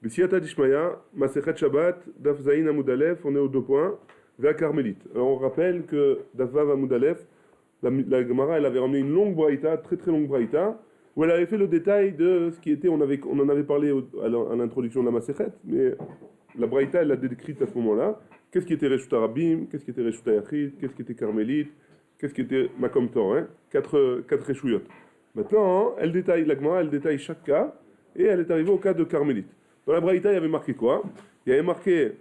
B'siyata d'Ishmaya, Masechet Shabbat, Daf Zayin Amud Aleph, on est aux deux points, vers Carmélite. Alors on rappelle que Daf Vav Amud Aleph, la Gemara, elle avait ramené une longue braïta, très très longue braïta, où elle avait fait le détail de ce qui était, on en avait parlé à l'introduction de la Masechet, mais la braïta, elle l'a décrite à ce moment-là. Qu'est-ce qui était Reshut Arabim, qu'est-ce qui était Reshut Yachid, qu'est-ce qui était Carmélite, qu'est-ce qui était Makom Tor, hein, quatre Reshuyot. Maintenant, elle détaille, la Gemara, elle détaille chaque cas, et elle est arrivée au cas de Carmélite. Dans la braïta, il y avait marqué quoi? Il y avait marqué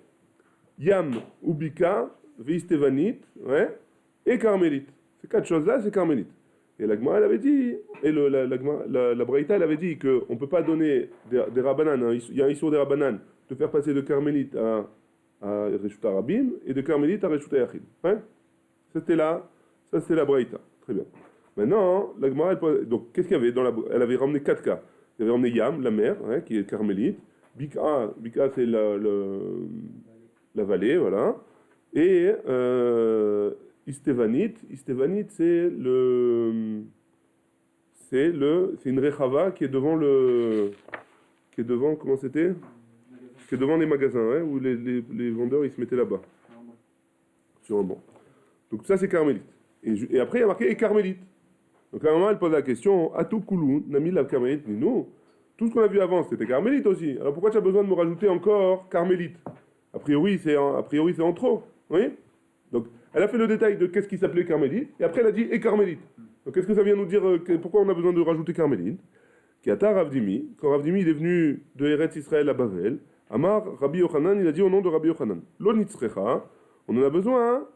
Yam, Ubika, Veistevanit, ouais, et Carmélite. Ces quatre choses-là, c'est Carmélite. Et la Gemara, elle avait dit, et la braïta, elle avait dit qu'on ne peut pas donner des rabbanan, hein, il y a un issur des rabbanan, de faire passer de Carmélite à Reshut Arabim, et de Carmélite à Reshut Yachid. Ouais? Ça, c'était la braïta. Très bien. Maintenant, la Gemara, donc, qu'est-ce qu'il y avait elle avait ramené quatre cas. Elle avait ramené Yam, la mer, hein, qui est Carmélite. Bika, c'est la vallée, voilà. Et Istevanit, c'est une rechava qui est devant comment c'était? Qui est devant les magasins, hein, où les vendeurs ils se mettaient là-bas, sur un banc. Donc ça c'est Carmélite. Et après il y a marqué et Carmélite. Donc à un moment elle pose la question, Atou Koulou, Nami la Carmélite, mais nous. Tout ce qu'on a vu avant, c'était Carmélite aussi. Alors pourquoi tu as besoin de me rajouter encore Carmélite? A priori, c'est en trop. Oui. Donc, elle a fait le détail de qu'est-ce qui s'appelait Carmélite, et après elle a dit et Carmélite. Donc, qu'est-ce que ça vient nous dire pourquoi on a besoin de rajouter Carmélite? Kiata Ravdimi, quand Ravdimi il est venu de Eretz Israël à Bavel, Amar Rabbi Yochanan, il a dit au nom de Rabbi Yochanan, Lo nitzrecha, on en a besoin. Hein.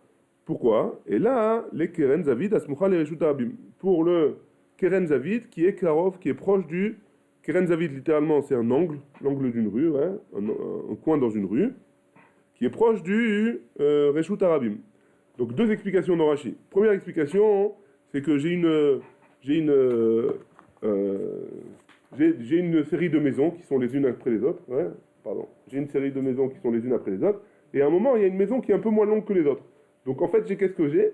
Pourquoi? Et là, les Keren Zavid, Asmucha les Reshut Arabim. Pour le Keren Zavid, qui est Karov, qui est proche du Keren Zavid, littéralement, c'est l'angle d'une rue, ouais, un coin dans une rue, qui est proche du Reshut Arabim. Donc deux explications dans Rashi. Première explication, c'est que j'ai une série de maisons qui sont les unes après les autres. Ouais, pardon. J'ai une série de maisons qui sont les unes après les autres. Et à un moment, il y a une maison qui est un peu moins longue que les autres. Donc en fait, qu'est-ce que j'ai?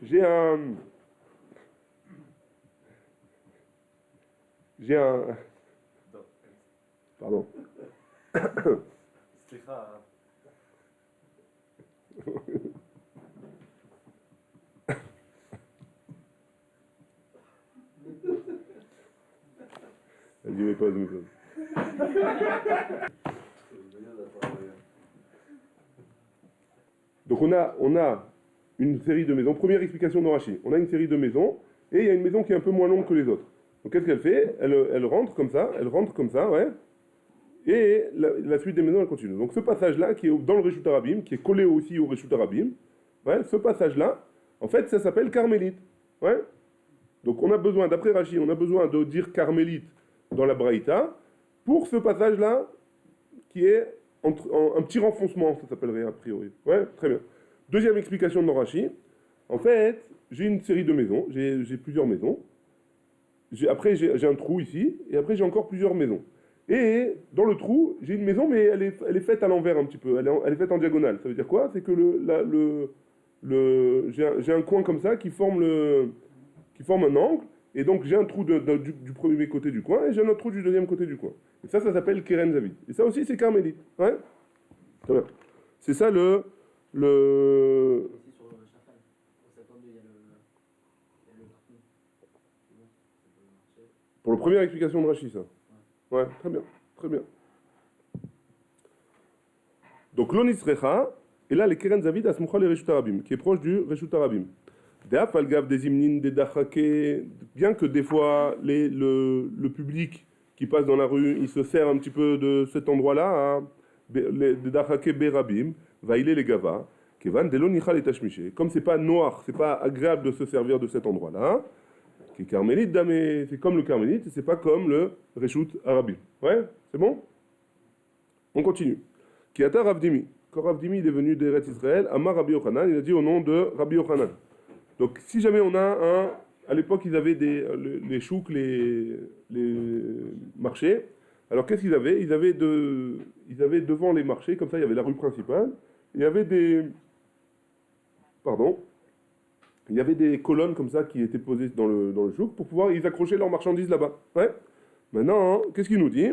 J'ai un... Pardon. Vas-y, mets pas de micro. Donc on a une série de maisons. Première explication d'Orachi. On a une série de maisons et il y a une maison qui est un peu moins longue que les autres. Donc qu'est-ce qu'elle fait? Elle rentre comme ça, ouais. Et la suite des maisons, elle continue. Donc ce passage-là, qui est dans le Reshut Arabim, qui est collé aussi au Reshut Arabim, ouais, ce passage-là, en fait, ça s'appelle Carmélite. Ouais. Donc on a besoin, d'après Rashi, on a besoin de dire Carmélite dans la Braïta pour ce passage-là, qui est un petit renfoncement, ça s'appellerait a priori. Ouais, très bien. Deuxième explication de Rashi. En fait, j'ai une série de maisons, j'ai plusieurs maisons. Après, j'ai un trou ici, et après, j'ai encore plusieurs maisons. Et dans le trou, j'ai une maison, mais elle est faite à l'envers un petit peu. Elle est faite en diagonale. Ça veut dire quoi? C'est que j'ai un coin comme ça qui forme un angle. Et donc j'ai un trou du premier côté du coin et j'ai un autre trou du deuxième côté du coin. Et ça s'appelle Keren Zavid. Et ça aussi, c'est Carmélite. Ouais. Très bien. C'est ça le... Aussi sur le Shafal. Au septembre, il y a le parking. Pour la première explication de Rashi, ça. Ouais, très bien, très bien. Donc l'onisrecha, et là les Keren Zavid asmucha le Reshut Arabim, qui est proche du Reshut Arabim. De'afalgav des imnin des dachake, bien que des fois le public qui passe dans la rue, il se sert un petit peu de cet endroit-là, des dachake berabim, vaïle les gava, kevan delonicha les tashmiché. Comme c'est pas noir, c'est pas agréable de se servir de cet endroit-là. Qui est Carmélite, mais c'est comme le Carmélite, c'est pas comme le Reshut Arabim. Ouais, c'est bon? On continue. Kiata Ravdimi. Quand Ravdimi est venu d'Eretz Israël, Amar Rabbi Yochanan, il a dit au nom de Rabbi Yochanan. Donc si jamais on a à l'époque ils avaient les chouks, les marchés. Alors qu'est-ce qu'ils avaient? Ils avaient devant les marchés, comme ça il y avait la rue principale, il y avait il y avait des colonnes comme ça qui étaient posées dans le chouk pour pouvoir ils accrocher leurs marchandises là-bas. Ouais. Maintenant, qu'est-ce qu'il nous dit?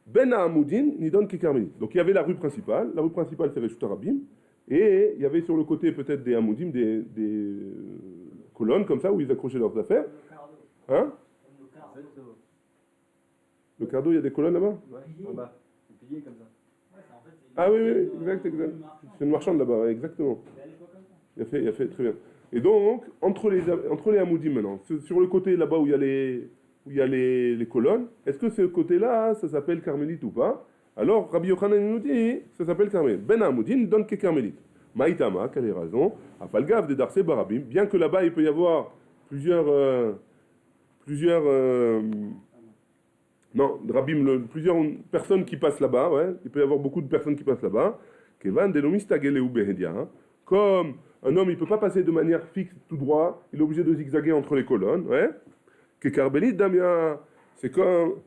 Ben Hamoudin, Nidon Kekarmelite. Donc il y avait la rue principale c'est Reshut Arabim, et il y avait sur le côté peut-être des Hamoudim, des colonnes comme ça où ils accrochaient leurs affaires. Hein? Le cardo, il y a des colonnes là-bas? Ouais, en bas. Des piliers comme ça. Ah oui, exact. C'est une marchande là-bas, ouais, exactement. Il a fait, très bien. Et donc, entre les Hamoudim maintenant, sur le côté là-bas où il y a les colonnes, est-ce que ce côté-là, ça s'appelle carmélite ou pas? Alors, Rabbi Yochanan nous dit, ça s'appelle carmélite. Ben Hamoudim donne que carmélite. Maïtama, quelle est la raison? Afalgav de Darse Barabim, bien que là-bas il peut y avoir plusieurs personnes qui passent là-bas, ouais, il peut y avoir beaucoup de personnes qui passent là-bas. Kevan denomistagele ou behedia, comme un homme il peut pas passer de manière fixe tout droit, il est obligé de zigzaguer entre les colonnes, ouais. Que carmélite damia, c'est comme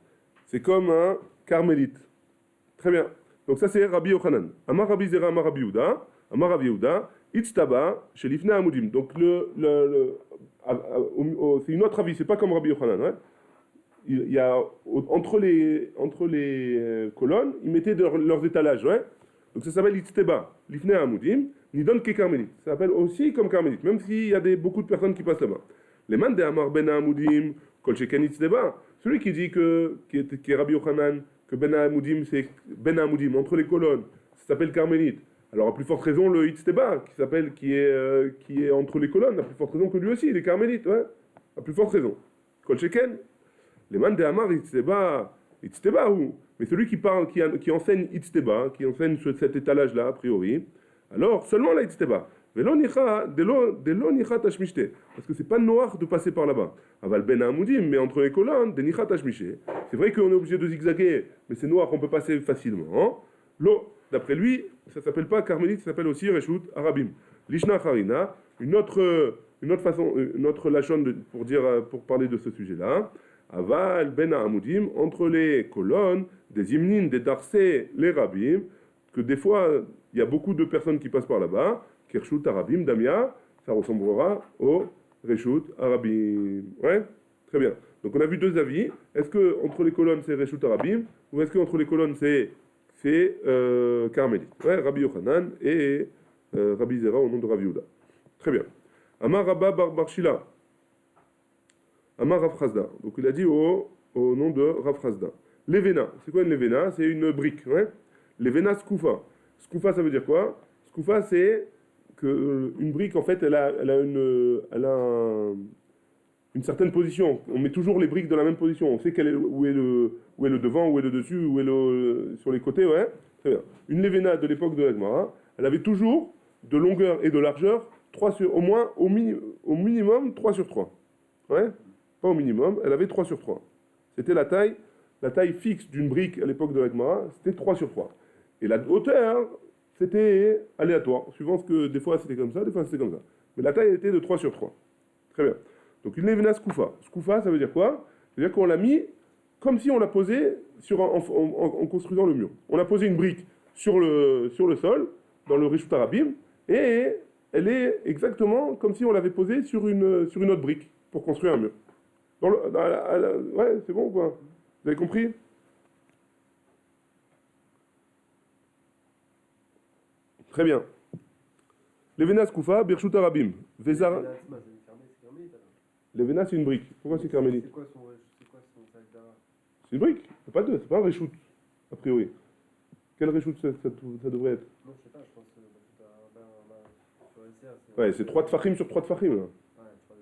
un carmélite. Très bien. Donc ça c'est Rabbi Yochanan. Amar Rabbi Zera, Amar Rabbi Yehuda, Amar Rabbi Yehuda, Itztaba, chez l'Ifna Amudim. Donc c'est une autre avis, c'est pas comme Rabbi Yochanan, ouais. Il y a entre les colonnes, ils mettaient leurs étalages, ouais. Donc ça s'appelle Itzteba, l'Ifne Amudim, Nidon ke Carmélite. Ça s'appelle aussi comme Carmélite, même s'il y a beaucoup de personnes qui passent là-bas. Les man de Amar Ben Amudim, Kol Sheken Itzteba. Celui qui dit qui est Rabbi Yochanan, que Ben Amudim, c'est Ben Amudim, entre les colonnes, ça s'appelle Carmélite. Alors à plus forte raison, le Itzteba, qui est entre les colonnes, à plus forte raison que lui aussi, il est Carmélite, ouais. À plus forte raison. Kol Sheken. Les man de Amar Itzteba où? Mais celui qui enseigne Itzteba, qui enseigne sur cet étalage-là, a priori, alors seulement la Itzteba. Parce que c'est pas noir de passer par là-bas. Aval ben Hamoudim, mais entre les colonnes, des nichat tashmishé. C'est vrai qu'on est obligé de zigzaguer, mais c'est noir, on peut passer facilement. Hein? L'eau, d'après lui, ça s'appelle pas Carmélite, ça s'appelle aussi Reshut Arabim. Lishna Harina, une autre façon, une autre lachon pour parler de ce sujet-là. Aval ben Hamoudim, entre les colonnes, des hymnines, des darsés, les rabbim, que des fois, il y a beaucoup de personnes qui passent par là-bas. Kershut Arabim, Damia, ça ressemblera au Reshut Arabim. Ouais, très bien. Donc on a vu deux avis. Est-ce que entre les colonnes c'est Reshut Arabim ou est-ce que entre les colonnes c'est Carmélite? Ouais, Rabbi Yochanan et Rabbi Zera au nom de Rabbi Yehuda. Très bien. Amar Rabba Bar Shila. Amar Rav Chazda. Donc il a dit au nom de Rav Chazda. Levena. C'est quoi une levena? C'est une brique. Ouais. Levena skoufa. Skoufa ça veut dire quoi? Skoufa c'est une brique, en fait, elle a une certaine position. On met toujours les briques dans la même position. On sait où est le devant, où est le dessus, où est sur les côtés. Ouais. Très bien. Une levena de l'époque de la Gemara, elle avait toujours de longueur et de largeur au minimum 3 sur 3. Ouais. Pas au minimum, elle avait 3 sur 3. C'était la taille fixe d'une brique à l'époque de la Gemara, c'était 3 sur 3. Et la hauteur, c'était aléatoire, suivant ce que des fois c'était comme ça, des fois c'était comme ça. Mais la taille était de 3 sur 3. Très bien. Donc une levena skoufa. Skoufa, ça veut dire quoi? C'est-à-dire qu'on l'a mis comme si on l'a posé en construisant le mur. On a posé une brique sur le sol, dans le Reshut Arabim, et elle est exactement comme si on l'avait posée sur une autre brique pour construire un mur. Ouais, c'est bon quoi? Vous avez compris? Très bien. Levena skoufa, Birshut Arabim. Vezara. Levena, c'est une brique. Pourquoi c'est carmélite? C'est quoi son sac d'ara? C'est une brique. C'est pas un reshut, a priori. Quel reshut ça devrait être? Non, je sais pas, je pense que ouais, c'est 3 tfachim sur 3 tfachim. Là. Ouais,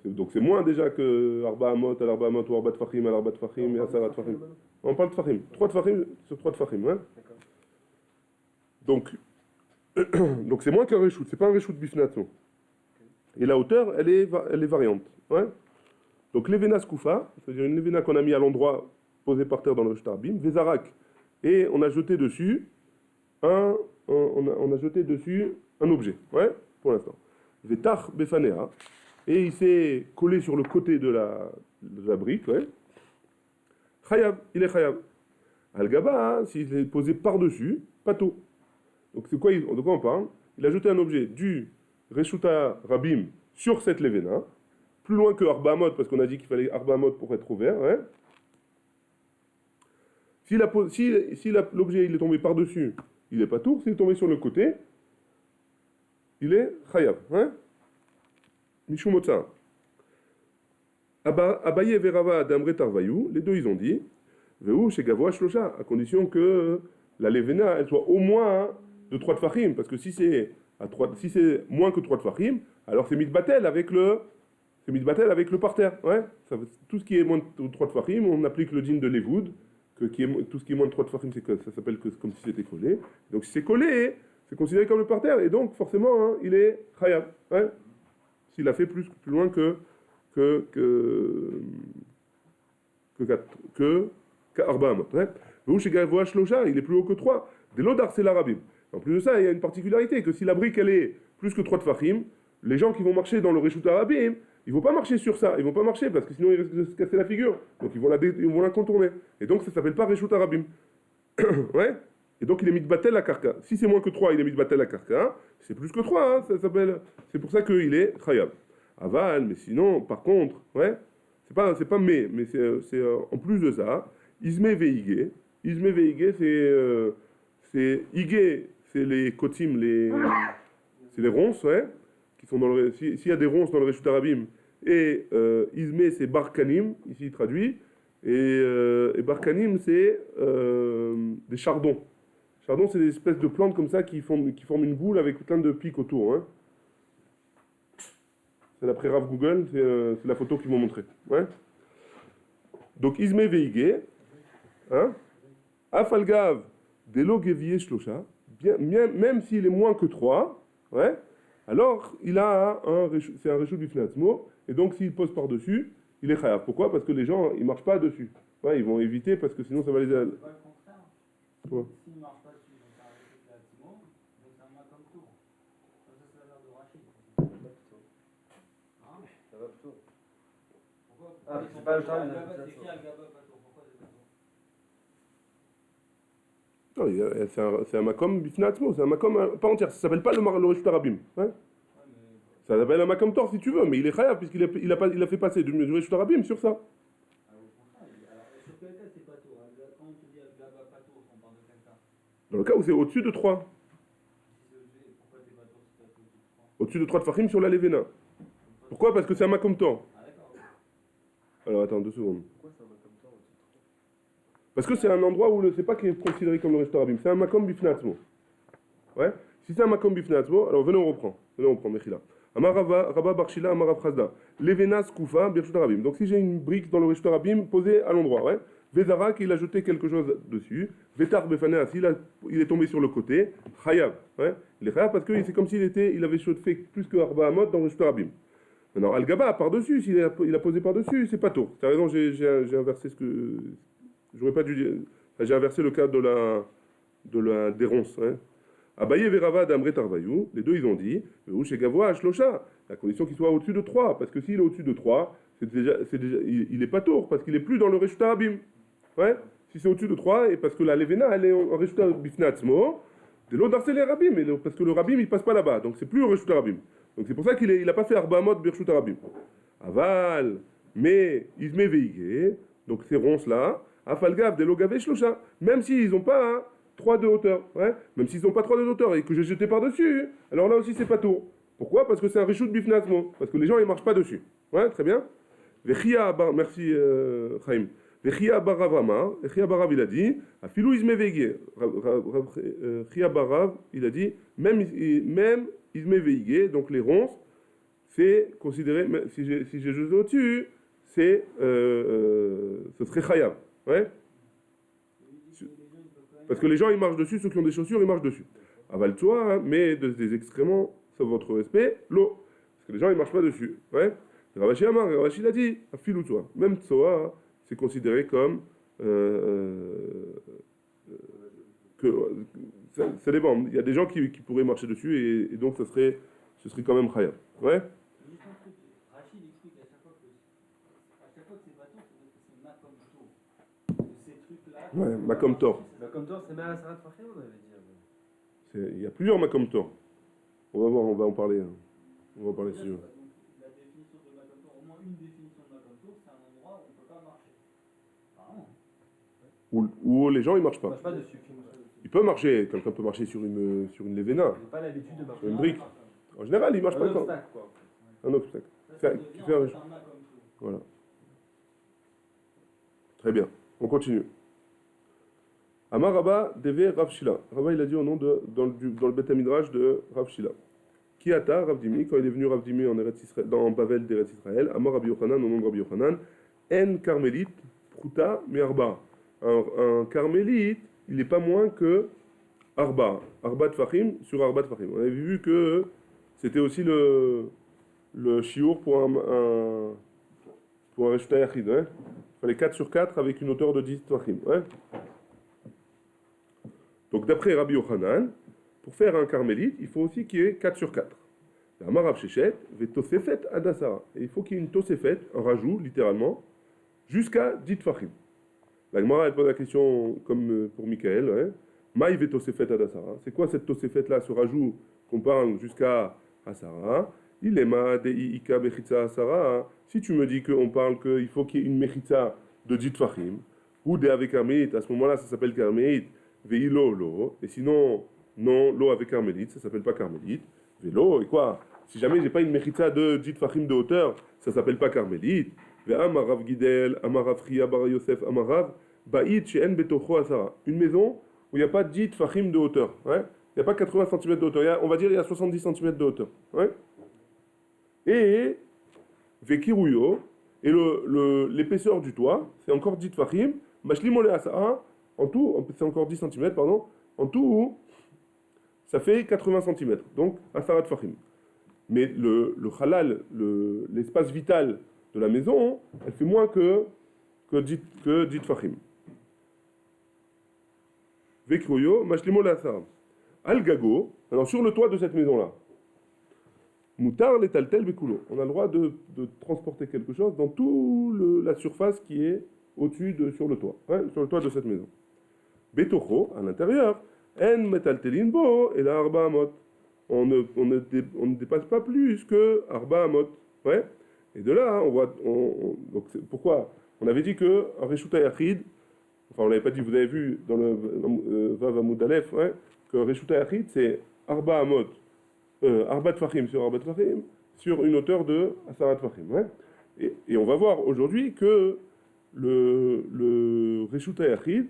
donc c'est moins déjà que Arba Amot à l'Arba Amot ou Arba Tfachim à l'Arba Tfachim et Asara Tfachim. On parle de tfachim. 3 tfachim sur 3 tfachim. Hein? Donc c'est moins qu'un reshoot, c'est pas un reshoot bifnato. Et la hauteur, elle est variante. Ouais. Donc levena skoufa, c'est-à-dire une levena qu'on a mis à l'endroit posé par terre dans le Reshut Arabim, vezarak, et on a jeté dessus un objet, ouais, pour l'instant. Vetar befanea, et il s'est collé sur le côté de la brique, ouais. Chayav, il est chayav. Al-Gaba, s'il est posé par-dessus, pato. Donc de quoi on parle? Il a jeté un objet du Reshut Arabim sur cette levena, plus loin que Arba Amot, parce qu'on a dit qu'il fallait Arba Amot pour être ouvert. Ouais. Si l'objet il est tombé par-dessus, il n'est pas tour. S'il est tombé sur le côté, il est chayav. Hein? Mishum Motza. Abaye Verava d'Amre Tarvayou, les deux ils ont dit, Veu chez Gavoa Shlosha, à condition que la levena elle soit au moins de 3 tfachim, parce que si c'est moins que 3 tfachim, alors c'est mitbatel avec le parterre. Ouais? Tout ce qui est moins de 3 tfachim, on applique le din de Levoud, tout ce qui est moins de 3 tfachim, ça s'appelle comme si c'était collé. Donc si c'est collé, c'est considéré comme le parterre, et donc forcément, hein, il est chayav. Ouais? S'il a fait plus loin que Arba Amot. Il est plus haut que 3. Des l'odar, c'est l'arabim. En plus de ça, il y a une particularité, que si la brique elle est plus que 3 tfachim, les gens qui vont marcher dans le Reshut Arabim, ils vont pas marcher sur ça, ils vont pas marcher parce que sinon ils risquent de se casser la figure. Donc ils vont la contourner. Et donc ça s'appelle pas Reshut Arabim. Ouais. Et donc il est mis de batel à karka. Si c'est moins que 3, il est mis de batel à karka. C'est plus que 3, hein, ça s'appelle. C'est pour ça qu'il est chayab. Aval, mais sinon, par contre, ouais, c'est pas mais c'est en plus de ça, Isme Veigé. Isme Veigé, c'est Igé, c'est les kotim, c'est les ronces, ouais, qui sont dans le. S'il y a des ronces dans le Reshut Arabim, et Isme, c'est Barkanim, ici traduit, et Barkanim, c'est des chardons. Chardons, c'est des espèces de plantes comme ça qui forment une boule avec plein de pics autour, hein. C'est d'après Rav Google, c'est la photo qu'ils m'ont montrée. Ouais. Donc, Isme Veigé, hein, Afalgav, Delo Gevier Shlosha, même s'il est moins que 3, ouais, alors il a c'est un réchou du Fnatzmo, et donc s'il pose par-dessus, il est chayav. Pourquoi? Parce que les gens, ils ne marchent pas dessus. Ouais, ils vont éviter parce que sinon ça va les. C'est pas le contraire. Ouais. S'il ne marche pas dessus, donc c'est un réchau de Fnatzmo, donc c'est un makam tour. Ça, c'est la l'air de Rachid. Ça va plutôt. Pourquoi? Ah, c'est pas le temps. C'est écrit Al-Gaba Patour. Pourquoi c'est pas Non, c'est un makom bifnatzmo, c'est un makom pas entier. Ça s'appelle pas le Reshut Arabim. Ouais. Ça s'appelle un makom tor si tu veux, mais il est chayav puisqu'il a fait passer du Reshut Arabim sur ça. Alors, sur quel cas c'est pas tour? Quand on te dit Al-Gaba Patour, on parle de quel cas? Dans le cas où c'est au-dessus de 3. Si c'est au-dessus, pourquoi t'es pas tour si t'as au-dessus de 3? Au-dessus de 3 tfachim sur la levena. Pourquoi? Parce que c'est un makom tor. Ah d'accord. Alors attends 2 secondes. Pourquoi ça va comme ça au-dessus de 3? Parce que c'est un endroit où c'est pas qui est considéré comme le Reshut Arabim, c'est un makom bifnatzmo. Ouais. Si c'est un makom bifnatzmo, alors venez on reprend, Mechila. Amar Rabba Barshila, Amar Rav Chazda. Levena Skoufa, Birshut Arabim. Donc si j'ai une brique dans le Reshut Arabim posée à l'endroit, ouais. Vezarak, il a jeté quelque chose dessus. Vetar Befanea, il est tombé sur le côté. Chayav, ouais. Il est chayav parce que c'est comme il avait fait plus que Arba Amot dans le Reshut Arabim. Maintenant, Al-Gaba, par-dessus, s'il a posé par-dessus, c'est pas tôt. T'as raison, j'ai inversé ce que. J'aurais pas dû dire. Enfin, j'ai inversé le cas des ronces, hein. Abaye Verava d'Amre Tarvayou, les deux ils ont dit, chez Gavoa Shlosha, à condition qu'il soit au-dessus de 3, parce que s'il est au-dessus de 3, il est pas tour, parce qu'il est plus dans le Reshut Arabim. Ouais. Si c'est au-dessus de 3, et parce que la Levena, elle est en Reshut Bifnatzmo, de l'autre c'est les Rabim, parce que le Rabim, il passe pas là-bas, donc c'est plus au Reshut Arabim. Donc c'est pour ça qu'il a pas fait Arba Amot Birshut Arabim. Aval, mais Isme Veigé, donc ces ronces-là, Afalgav, de l'Ogave Shlosha, même s'ils n'ont pas 3 de hauteur, ouais, même s'ils n'ont pas 3 de hauteur et que j'ai jeté par-dessus, alors là aussi c'est pas tour. Pourquoi? Parce que c'est un Reshut Bifnatzmo, parce que les gens ils marchent pas dessus. Ouais, très bien. Merci Chaim. Vechia Barav Amar, Chia Barav il a dit, Afilou Isme Veigé. Chia Barav il a dit, même Isme Veigé, donc les ronces, c'est considéré, si j'ai jeté au-dessus, ce serait Chayav. Ouais. Parce que les gens ils marchent dessus, ceux qui ont des chaussures ils marchent dessus. Avale-toi, hein, mais des excréments, sauf votre respect, l'eau. Parce que les gens ils marchent pas dessus. Ouais. Ravashi Amar, Ravashi l'a dit, afilou-toi. Même Tsoa, c'est considéré comme ça dépend. Il y a des gens qui pourraient marcher dessus et donc ce serait quand même Chayav. Ouais. Rachid explique à chaque fois que c'est bateau, c'est Makom Tour. Ces trucs-là. Ouais, Makom Tor. Makom Tor, c'est Mera Sarat Fachim, on avait dit. Il y a plusieurs Makom Tor. On va voir, on va en parler. Hein. On va en parler si tu veux. La définition de Makom Tour, au moins une définition de Makom Tour, c'est un endroit où on ne peut pas marcher. Ah non. où les gens ils marchent On pas. marche pas dessus. Il peut marcher, quelqu'un peut marcher sur une levena, J'ai pas l'habitude de marcher. sur une brique. En général, il marche pas Un quand. obstacle, quoi. Un obstacle. Ça Qui devient fait un- en fait un mât comme tout. Voilà. Très bien. On continue. Amar Rabba deve Rav Shila. Rabba il a dit au nom dans le Beth Midrash de Rav Shila. Qui ata Rav Dimi, quand il est venu Rav Dimi dans Bavel d'Eretz Israël, Amar Rabbi Yochanan, au nom de Rabbi Yochanan, En Carmélite, Pruta, Me'arba. Un carmélite, il n'est pas moins que Arba Tfachim sur Arba Tfachim. On avait vu que c'était aussi le chiour pour un Reshut Yachid. Il fallait 4 sur 4 avec une hauteur de 10 Tfachim. Ouais. Donc d'après Rabbi Yochanan, pour faire un carmélite, il faut aussi qu'il y ait 4 sur 4. Amar Rav Shechet, Vetosefet Adasara. Et il faut qu'il y ait une Tosefet, un rajout, littéralement, jusqu'à 10 Tfachim. La Gemara, elle pose la question comme pour Michael. Ouais. Maï Vetosefet Adasara. C'est quoi cette Tosefet-là, ce rajout qu'on parle jusqu'à Asara? Il est ma de Ika Mechitza Asara. Si tu me dis qu'on parle qu'il faut qu'il y ait une Mechitza de 10 Tfachim, ou de avec Carmélite, à ce moment-là, ça s'appelle Carmélite. Veilo lo, et sinon, non, l'eau avec carmélite, ça s'appelle pas carmélite. Vélo, et quoi? Si jamais j'ai pas une mechitza de 10 fachim de hauteur, ça s'appelle pas carmélite. Ve amarav gidel, amarav ria bar Yosef, amarav, ba'id she'en betocho asara. Une maison où il n'y a pas 10 fachim de hauteur. Ouais? Il n'y a pas 80 cm de hauteur. On va dire il y a 70 cm de hauteur. Ouais? Et, vekiruyo, et l'épaisseur du toit, c'est encore 10 fachim, mashlimole asara. En tout, c'est encore 10 cm, pardon. En tout, ça fait 80 cm. Donc, Asarat Fahim. Mais le halal, l'espace vital de la maison, elle fait moins que 10 Fahim. Vekroyo, Mashlimo Lassar. Al-Gago, alors sur le toit de cette maison-là, Moutar letaltel bekulo. On a le droit de transporter quelque chose dans toute la surface qui est au-dessus sur le toit. Hein, sur le toit de cette maison. Betocho, à l'intérieur, en metaltelin bo, et la arba amot. On ne dépasse pas plus que arba amot. Ouais. Et de là, on voit. Donc pourquoi? On avait dit que un Reshut Yachid, enfin on l'avait pas dit, vous avez vu dans le Vav Amud Aleph, ouais, que Reshut Yachid c'est arba amot, arba tfachim sur une hauteur de Asara tfachim. Ouais. Et on va voir aujourd'hui que le Reshut Yachid,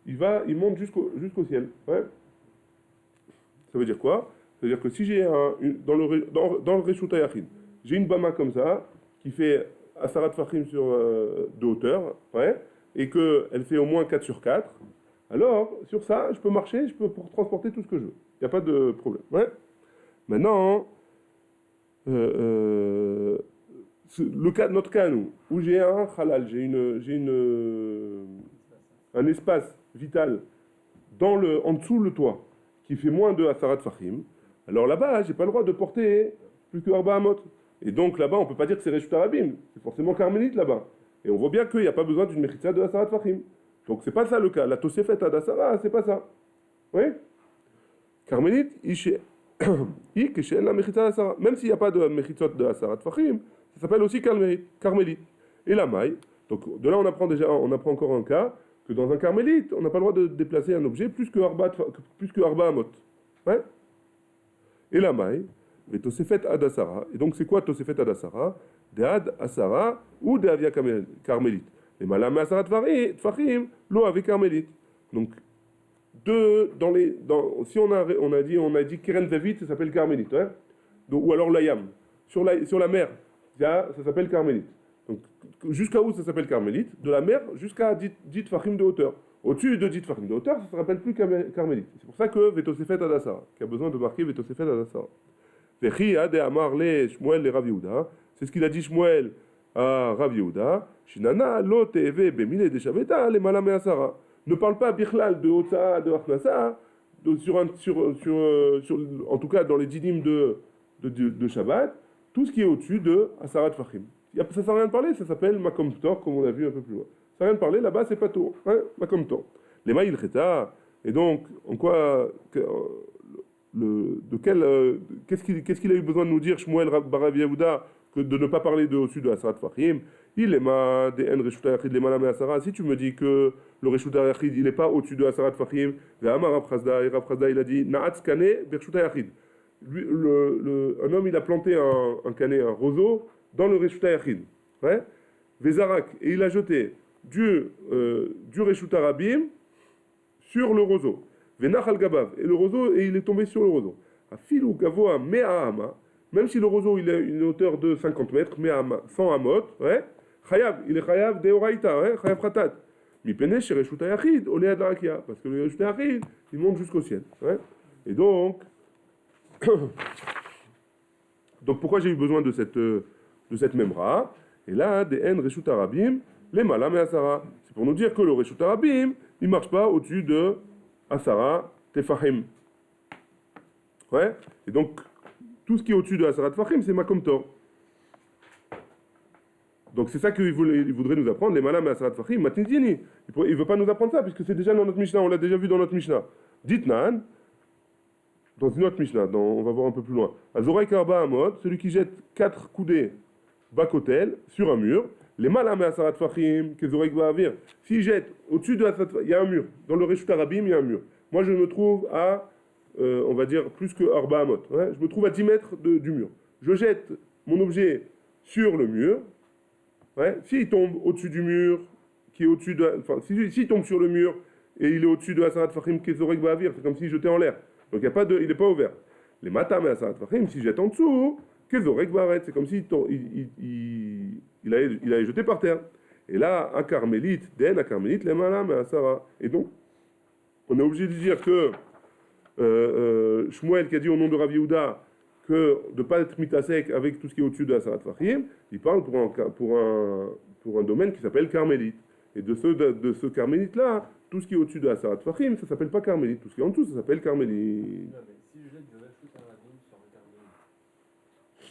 il monte jusqu'au ciel. Ouais. Ça veut dire quoi? Ça veut dire que si j'ai dans le Reshut Yachid, j'ai une bama comme ça, qui fait Asarat Fachim de hauteur, ouais, et qu'elle fait au moins 4 sur 4, alors sur ça, je peux marcher, je peux transporter tout ce que je veux. Il n'y a pas de problème. Ouais. Maintenant, notre cas, nous, où j'ai un halal, j'ai un espace vital en dessous le toit qui fait moins de Asarat Fachim, alors là-bas, j'ai pas le droit de porter plus que Arba Amot. Et donc là-bas, on ne peut pas dire que c'est Reshut Arabim, c'est forcément carmélite là-bas. Et on voit bien qu'il n'y a pas besoin d'une mechitza de Asarat Fachim. Donc c'est pas ça le cas. La Tosefet Adasara, c'est pas ça. Oui? Carmélite, la mechitza Asara. Même s'il n'y a pas de mechitzot de Asarat Fachim, ça s'appelle aussi carmélite. Et la maille. Donc de là, on apprend encore un cas, que dans un carmélite, on n'a pas le droit de déplacer un objet plus que Arba Amot. Ouais? Et la maille, mais Tosefet Adasara. Et donc c'est quoi Tosefet Adasara? De Ad Asara ou de Avia Carmélite. Et Malam Asarat Tfachim, l'eau avec Carmélite. Donc, si on a dit Keren Vevit, ça s'appelle Carmélite. Hein? Donc, ou alors l'Ayam. Sur la mer, ça s'appelle Carmélite. Donc, jusqu'à où ça s'appelle Carmélite? De la mer jusqu'à 10 Tfachim de hauteur. Au-dessus de 10 Tfachim de hauteur, ça ne se rappelle plus Carmélite. C'est pour ça que Vetosefet Adasara, qui a besoin de marquer Vetosefet Adasara. Vechi Ade Amar le Shmuel le Rav Yehuda. C'est ce qu'il a dit Shmuel à Rav Yehuda. Shinana lo teve bemile de shaveta le malame asara. Ne parle pas bichlal de Otsa, de Achnasa, en tout cas dans les dinim de Shabbat, tout ce qui est au-dessus de Asarat Fachim. Ça ne sert à rien de parler, ça s'appelle Makom Tor, comme on a vu un peu plus loin. Ça ne sert à rien de parler, là-bas c'est pas Tor, hein, Makom Tor. Les Maïl Cheta, et donc, en quoi. Qu'est-ce qu'il a eu besoin de nous dire Shmuel Barav Yehuda que de ne pas parler de au-dessus de Asarat Fachim? Il est ma DN Reshuta Yachid les Malam et Asara. Si tu me dis que le Reshuta Yachid, il n'est pas au-dessus de Asarat Fahim, et Rav Chazda, il a dit Na'atz Kane Bershuta Yachid. Un homme, il a planté un canet, un roseau, dans le Reshuta Yachid. Ouais? Vezarak, et il a jeté du Reshuta Rabim sur le roseau. Venach al Gabav, et le roseau, et il est tombé sur le roseau. Afilu Gavoa Me'ahama, même si le roseau il a une hauteur de 50 mètres, Me'ahama, 100 amot, ouais? Chayav, il est Chayav Deoraita, ouais? Chayav Khatat. Mipene chez Reshuta Yachid, Olea de la Rakia, parce que le Reshuta Yachid, il monte jusqu'au ciel. Ouais? Et donc, pourquoi j'ai eu besoin de cette memra? Et là, des N Reshuta Rabim, les Malam et Asara. C'est pour nous dire que le Reshuta Rabim, il ne marche pas au-dessus de Asara Tefahim. Ouais? Et donc, tout ce qui est au-dessus de Asara Tefahim, c'est Makom Tor. Donc c'est ça qu'il voudrait nous apprendre, les Malam et Asara Tefahim, Matnitini. Il ne veut pas nous apprendre ça, puisque c'est déjà dans notre Mishnah, on l'a déjà vu dans notre Mishnah. Ditnan, dans une autre Mishnah, on va voir un peu plus loin. Azorai Karba Amot, celui qui jette 4 coudées bakotel sur un mur. Les Malam et Asarat Fahim, Kezorek Ba'avir. S'il jette au-dessus de Asarat Fahim, il y a un mur. Dans le Reshuta Rabim, il y a un mur. Moi, je me trouve à, on va dire, plus que Arba Amot. Ouais, je me trouve à 10 mètres du mur. Je jette mon objet sur le mur. Ouais, s'il tombe au-dessus du mur, qui est au-dessus de. Enfin, s'il tombe sur le mur et il est au-dessus de Asarat Fahim, Kezorek Ba'avir, c'est comme s'il jetait en l'air. Donc il n'est pas ouvert. Les Matam et Asarat Fahim, s'il jette en dessous, Kezorek Ba'aret, c'est comme s'il allait jeter par terre. Et là, un carmélite, den, un carmélite, les Malam et Asara. Et donc, on est obligé de dire que Shmuel qui a dit au nom de Rav Yehuda que de ne pas être mitasek avec tout ce qui est au-dessus de Asarat Fahim, il parle pour un domaine qui s'appelle carmélite. Et de ce carmélite-là, tout ce qui est au-dessus de Asarat Fahim, ça ne s'appelle pas carmélite. Tout ce qui est en dessous, ça s'appelle carmélite. Non, mais si je jette du Reshuta Rabim sur un carmélite,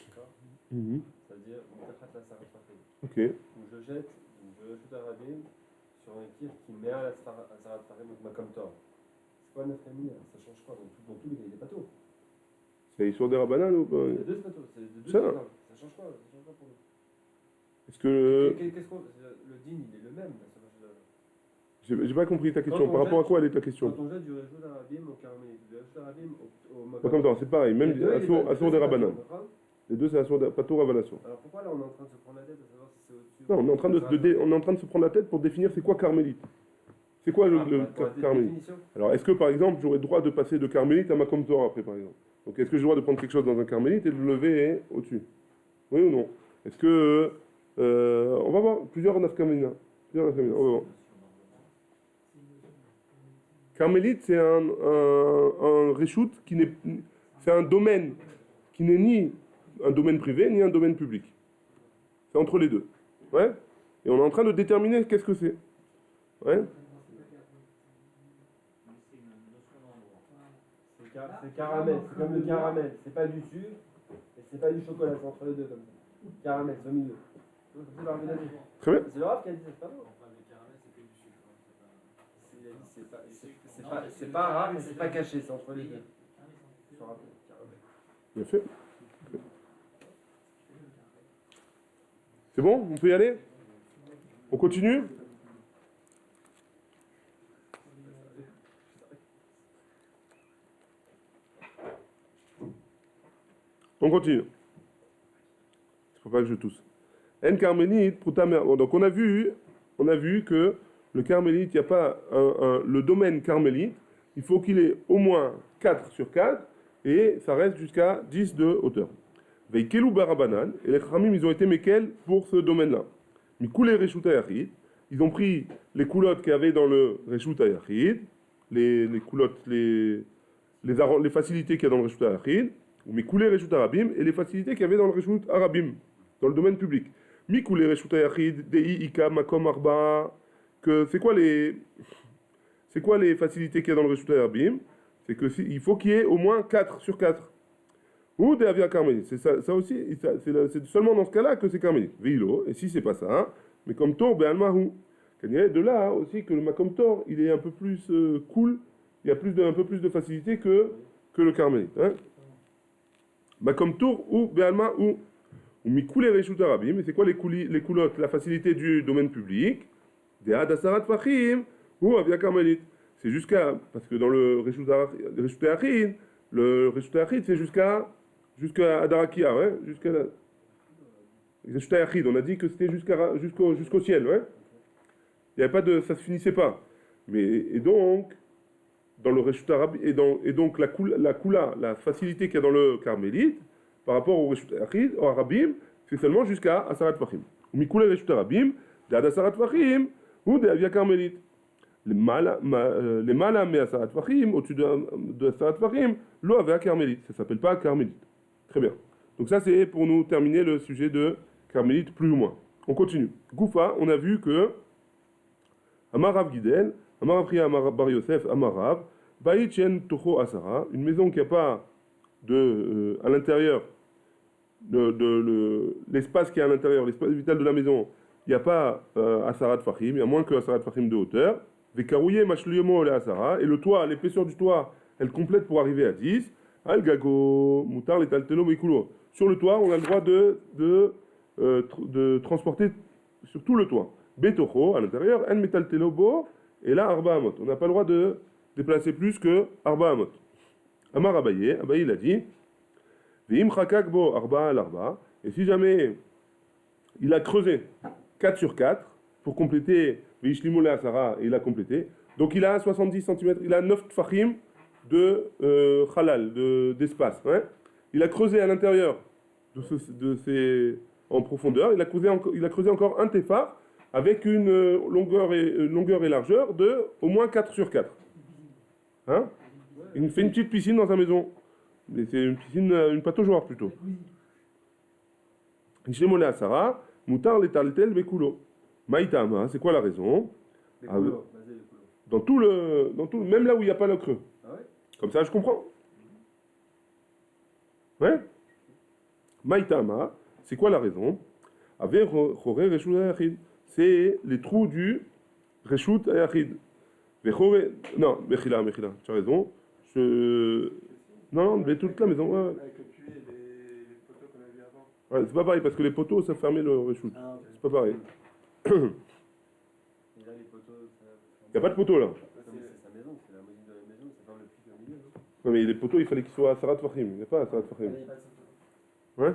d'accord? C'est-à-dire, on t'achète la Sarat Fahim. Ok. Ou je jette du Reshuta Rabim sur un kir qui met à la Sarat Fahim, donc Makom Tor. C'est quoi notre ami? Ça change quoi? Dans tous les cas, il est pas tôt. C'est sur des rabanan ou pas? C'est deux bateaux, c'est deux Ça. bateaux. Ça change quoi? Ça change quoi pour nous? Est-ce que. Qu'est-ce qu'on. Le din, il est le même. J'ai pas compris ta question. Par rapport à quoi elle est ta question? Quand on jette du Reshuta Rabim au carmélite, du Reshuta Rabim au Pas comme ça, c'est pareil. Même Assour des rabanan. Les deux, c'est Assour des Pato Ravanation. Alors pourquoi là on est en train de se prendre la tête à savoir si c'est au-dessus? Non, on est en train de se prendre la tête pour définir c'est quoi carmélite. C'est quoi le carmélite? Alors, est-ce que par exemple, j'aurais le droit de passer de carmélite à Makom Torah après, par exemple? Donc, est-ce que j'ai le droit de prendre quelque chose dans un carmélite et de le lever au-dessus? Oui ou non? Est-ce que. On va voir plusieurs nafkamina. On va voir. Carmélite, c'est un reshoot qui n'est. C'est un domaine qui n'est ni un domaine privé ni un domaine public. C'est entre les deux. Ouais? Et on est en train de déterminer qu'est-ce que c'est. Ouais? C'est caramel, c'est comme le caramel. C'est pas du sucre et c'est pas du chocolat, c'est entre les deux comme ça. Caramel, c'est au milieu. Très bien. C'est le Rav qui a dit, c'est pas bon. C'est pas rare, mais c'est pas caché, c'est entre les deux. Bien fait. C'est bon? On peut y aller? On continue? On continue. Il ne faut pas que je tousse. En carmélite, donc on a vu que le carmélite, il n'y a pas le domaine carmélite, il faut qu'il ait au moins 4 sur 4 et ça reste jusqu'à 10 de hauteur. Veikelu barabanan, et les Khamim, ils ont été méquels pour ce domaine-là. Mikulé Reshuta Yachid, ils ont pris les coulottes qu'il y avait dans le Reshuta Yachid, les coulottes, les facilités qu'il y a dans le Reshuta Yachid, ou Mikulé Reshuta Rabim, et les facilités qu'il y avait dans le Reshuta Arabim, dans le domaine public. Mikulé Reshuta Yachid, Dei Ika Makom Arba, que c'est quoi les facilités qu'il y a dans le Reshuta Arabim? C'est que il faut qu'il y ait au moins 4 sur 4. Ou des avias carmélites. C'est ça aussi, c'est seulement dans ce cas-là que c'est carmélite. Veilo, et si c'est pas ça, mais comme Tor, Be'almahu. De là aussi que le Makom Tor, il est un peu plus cool, il y a un peu plus de facilité que le carmélite. Hein? Makom Tor ou Be'almahu. Ou Mikoule Reshut Arabim, et c'est quoi les coulottes, la facilité du domaine public? Des Hadasarat Fachim ou Avia Karmelit. C'est jusqu'à, parce que dans le Reshut Achid, le Reshut Achid c'est jusqu'à Adarakia, ouais, jusqu'à la. Reshut Achid, on a dit que c'était jusqu'au ciel, ouais. Il n'y avait pas de, ça se finissait pas. Mais, et donc, dans le Reshut Arabim, et donc la Kula, la facilité qu'il y a dans le Carmélite, par rapport au Reshut Achid, au Arabim, c'est seulement jusqu'à Asarat Fachim. Ou Mikoule Reshut Arabim, des Hadasarat Fachim, ou des Avia Carmélite. Les Mala mais Asarat Fachim, au-dessus de Asarat Fachim, l'eau Avia Carmélite. Ça ne s'appelle pas Carmélite. Très bien. Donc ça, c'est pour nous terminer le sujet de Carmélite, plus ou moins. On continue. Goufa, on a vu que Amarav Gidel, Amarav Priya, Amarav Bar Yosef, Amarav, Baït Chen Toho Asara, une maison qui n'a pas à l'intérieur, l'espace qui est à l'intérieur, l'espace vital de la maison, il n'y a pas Asarat Fachim, il y a moins que Asarat Fachim de hauteur. Vekarouye Mashliomo le Asara, et le toit, l'épaisseur du toit, elle complète pour arriver à 10. Al Gago, Moutar, les Taltelo, Mekulo. Sur le toit, on a le droit de transporter sur tout le toit. Betocho, à l'intérieur, En Metaltelo Bo, et là, Arba Amot. On n'a pas le droit de déplacer plus que Arba Amot. Amar Abaye, il a dit Veim Chakak Bo Arba al Arba, et si jamais il a creusé 4 sur 4 pour compléter Veishlimole Asara, et il a complété, donc il a 70 cm, il a 9 tfachim de halal, d'espace. Ouais. Il a creusé à l'intérieur en profondeur, il a creusé encore un tefar avec une longueur et largeur de au moins 4 sur 4. Hein? Il fait une petite piscine dans sa maison. Mais c'est une piscine, une pataugeoire plutôt. Ishemole Asara, Moutar letaltel bekulo. Maïtama, c'est quoi la raison? Dans tout le, même là où il n'y a pas le creux. Ah ouais? Comme ça, je comprends. Ouais? Maïtama, c'est quoi la raison? Avec Choré Reshut Ayachid. C'est les trous du Reshut Ayachid. Non, Mechila, tu as raison. Non, mais toute la maison. Ouais. Avec le puits et les poteaux qu'on a vus avant. Ouais, c'est pas pareil, parce que les poteaux, ça fermait le Reshut. Ah, ok. C'est pas pareil. Et là, les poteaux, Il n'y a pas de poteaux là. c'est sa maison, c'est la moitié de la maison, ça ferme le puits au milieu. Non, Non, mais les poteaux, il fallait qu'ils soient à Sarat Fachim. Il n'y a pas à Sarat Fachim. Ouais.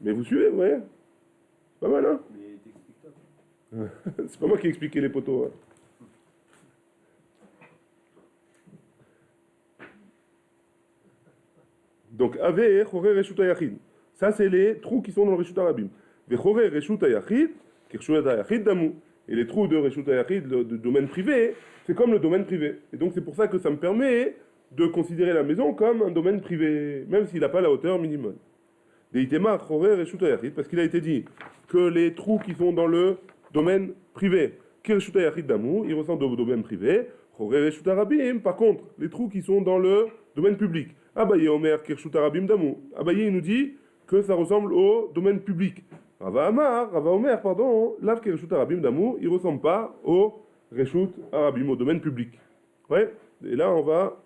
Mais vous suivez, vous voyez? C'est pas mal, hein? mais t'expliques toi. C'est pas moi qui ai expliqué les poteaux. Hein. Donc, Ave, Choré, Reshut Ayachid. Ça, c'est les trous qui sont dans le Reshut Arabim. Ve Choré, Reshut Ayachid, Reshut Ayachid Damou. Et les trous de Reshut Ayachid, de domaine privé, c'est comme le domaine privé. Et donc, c'est pour ça que ça me permet de considérer la maison comme un domaine privé, même s'il n'a pas la hauteur minimum. Deitema, Choré, Reshut Ayachid, parce qu'il a été dit que les trous qui sont dans le domaine privé, qui Reshut Ayachid Damou, ils ressemblent au domaine privé. Choré, Reshut Arabim, par contre, les trous qui sont dans le domaine public. Abaye Omer Kirshut Arabim Damou. Abaye il nous dit que ça ressemble au domaine public. Rava Omer, Lav Kirshut Arabim Damou, il ne ressemble pas au Reshut Arabim, au domaine public. Ouais, et là on va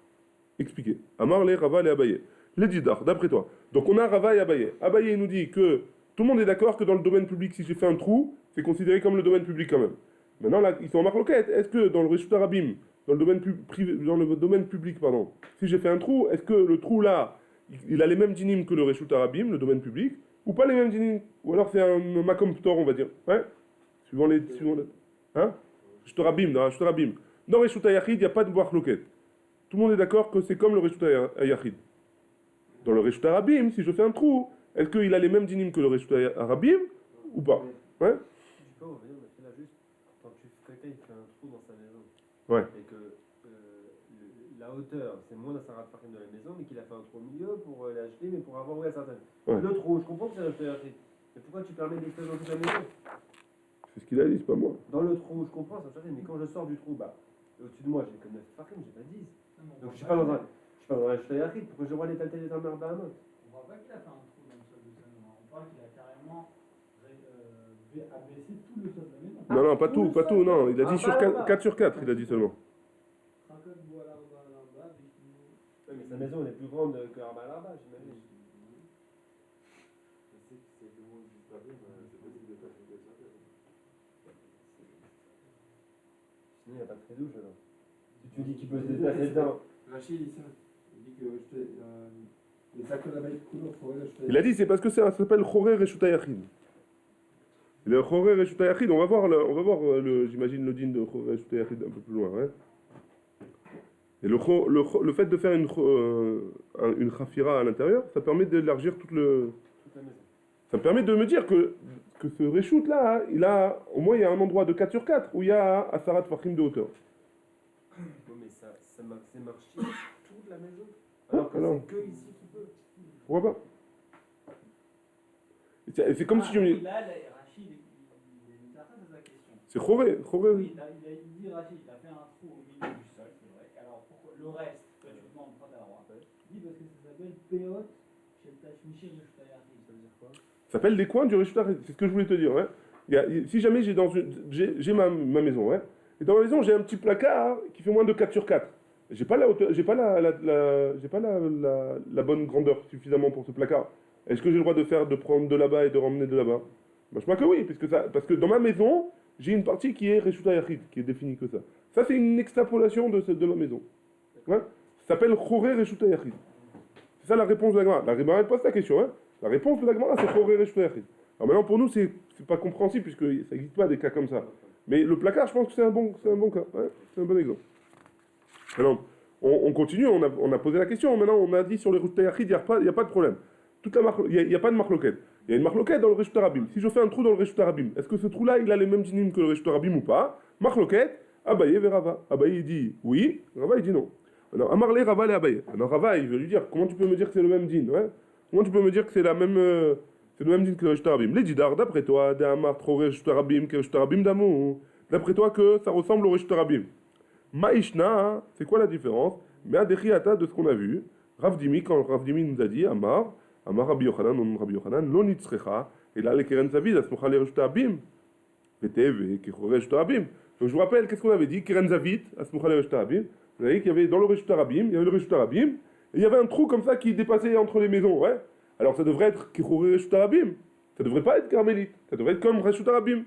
expliquer. Amar le Rava le Abaye. Les Didar, d'après toi. Donc on a Rava et Abaye. Abaye il nous dit que tout le monde est d'accord que dans le domaine public, si j'ai fait un trou, c'est considéré comme le domaine public quand même. Maintenant là, ils sont en marloquette. Est-ce que dans le Reshut Arabim, dans le domaine public, si j'ai fait un trou, est-ce que le trou là, il a les mêmes dynimes que le Reshut Arabim, le domaine public, ou pas les mêmes dynimes? Ou alors c'est un Makom Ptor, on va dire. Ouais. Suivant les. Hein? Reshut Arabim. Dans Reshut Ayachid, il n'y a pas de marloquette. Tout le monde est d'accord que c'est comme le Reshut Ayachid. Dans le Reshut Arabim, si je fais un trou, est-ce qu'il a les mêmes dynimes que le Reshut Arabim, ou pas? Ouais. Tu peux revenir, mais là juste, quand quelqu'un il fait un trou dans sa maison, Ouais. et que la hauteur, c'est moins d'un Sarat Fachim de la maison, mais qu'il a fait un trou au milieu pour l'acheter, mais pour avoir, certaines. Ouais. Le trou, je comprends que c'est un acheté. Mais pourquoi tu permets d'exploser dans toute la maison? C'est ce qu'il a dit, c'est pas moi. Dans le trou, je comprends, ça mais quand je sors du trou, au-dessus de moi, j'ai que 9 Fachim, j'ai pas 10. Donc je suis pas dans un Shtayachid, pourquoi je vois les taltels des Tamar Bahamot? On voit pas qu'il a fait un trou dans le sol de sa maison. On parle qu'il a carrément abaissé tout le sol de la maison. Non, pas tout, non. Il a dit sur 4 sur 4, il a dit seulement. Oui, mais sa maison elle est plus grande que Arba Larba, j'imagine. il n'y a pas de tridouche alors. Si tu dis qu'il peut se déplacer dedans. Rachid dit ça. Il dit que les Sakolabait Kulo, Choré Reshuta Il a dit c'est parce que ça s'appelle Chorer Reshuta Yachid. Le Chorer Reshuta Yachid, on va voir, j'imagine le din de Chorer Reshuta Yachid un peu plus loin. Ouais. Et le fait de faire une chafira à l'intérieur, ça permet d'élargir Toute la maison. Ça me permet de me dire que ce reshoot là, au moins il y a un endroit de 4 sur 4 où il y a Asarat Fahim de hauteur. Non, mais c'est marché toute la maison. Alors que alors. c'est que ici qu'il peut. Pourquoi pas? Et c'est comme si je me dis. Là, Rachid, il est certain de sa question. C'est Choré. Oui, il dit Rachid, il a fait un trou au milieu du sol, c'est vrai. Alors pourquoi le reste, toi tu me demandes pourquoi t'as le droit. Il dit parce que ça s'appelle Péot chez le Tachmichir de Shtayardi. Ça veut dire quoi? Ça s'appelle des coins du Reshuta Yachid. C'est ce que je voulais te dire. Ouais. Si jamais j'ai ma maison, ouais. Et dans ma maison j'ai un petit placard qui fait moins de 4 sur 4. J'ai pas la hauteur, j'ai pas la bonne grandeur suffisamment pour ce placard. Est-ce que j'ai le droit de prendre de là-bas et de ramener de là-bas? Je crois que oui, parce que dans ma maison, j'ai une partie qui est Reshuta Yachid, qui est définie que ça. Ça, c'est une extrapolation de ma maison. Ouais. Ça s'appelle Choré Reshuta Yachid. C'est ça la réponse de la Gemara. La Gemara, elle pose la question. Hein. La réponse de la Gemara, c'est Choré Reshuta Yachid. Alors maintenant, pour nous, c'est pas compréhensible, puisque ça n'existe pas des cas comme ça. Mais le placard, je pense que c'est un bon cas. Ouais. C'est un bon exemple. Alors, on continue, on a posé la question. Maintenant, on a dit sur les Reshuta Yachid, il n'y a pas de problème. Il n'y a pas de marloquette. Il y a une marloquette dans le Reshuta Rabim. Si je fais un trou dans le Reshuta Rabim, est-ce que ce trou-là, il a les mêmes dynimes que le Reshuta Rabim ou pas? Marloquette, Abaye vers Rava. Abaye il dit oui, Rava il dit non. Alors, Amarle, Rava, les Abaye. Alors, Rava, il veut lui dire, comment tu peux me dire que c'est le même din, ouais? Comment tu peux me dire que c'est le même din que le Reshuta Rabim? Les Didar, d'après toi, d'Amar, trop Reshuta Rabim, que Reshuta Rabim d'amour. D'après toi, que ça ressemble au Reshuta Rabim. Maïshna, c'est quoi la différence? Mais à Dechiata de ce qu'on a vu, Rav Dimi, quand Rav Dimi nous a dit, Amar Rabbi Yochanan, non Rabbi Yochanan, lo nitzrecha, et là les keren zavid, asmocha le Reshuta Rabim. Veteve, kechore Reshuta Rabim. Donc je vous rappelle, qu'est-ce qu'on avait dit? Keren zavid, asmocha le Reshuta Rabim. Vous avez dit qu'il y avait dans le Reshuta Rabim, il y avait le Reshuta Rabim, et il y avait un trou comme ça qui dépassait entre les maisons, ouais. Alors ça devrait être kechore Reshuta Rabim. Ça devrait pas être carmélite. Ça devrait être comme Reshuta Rabim.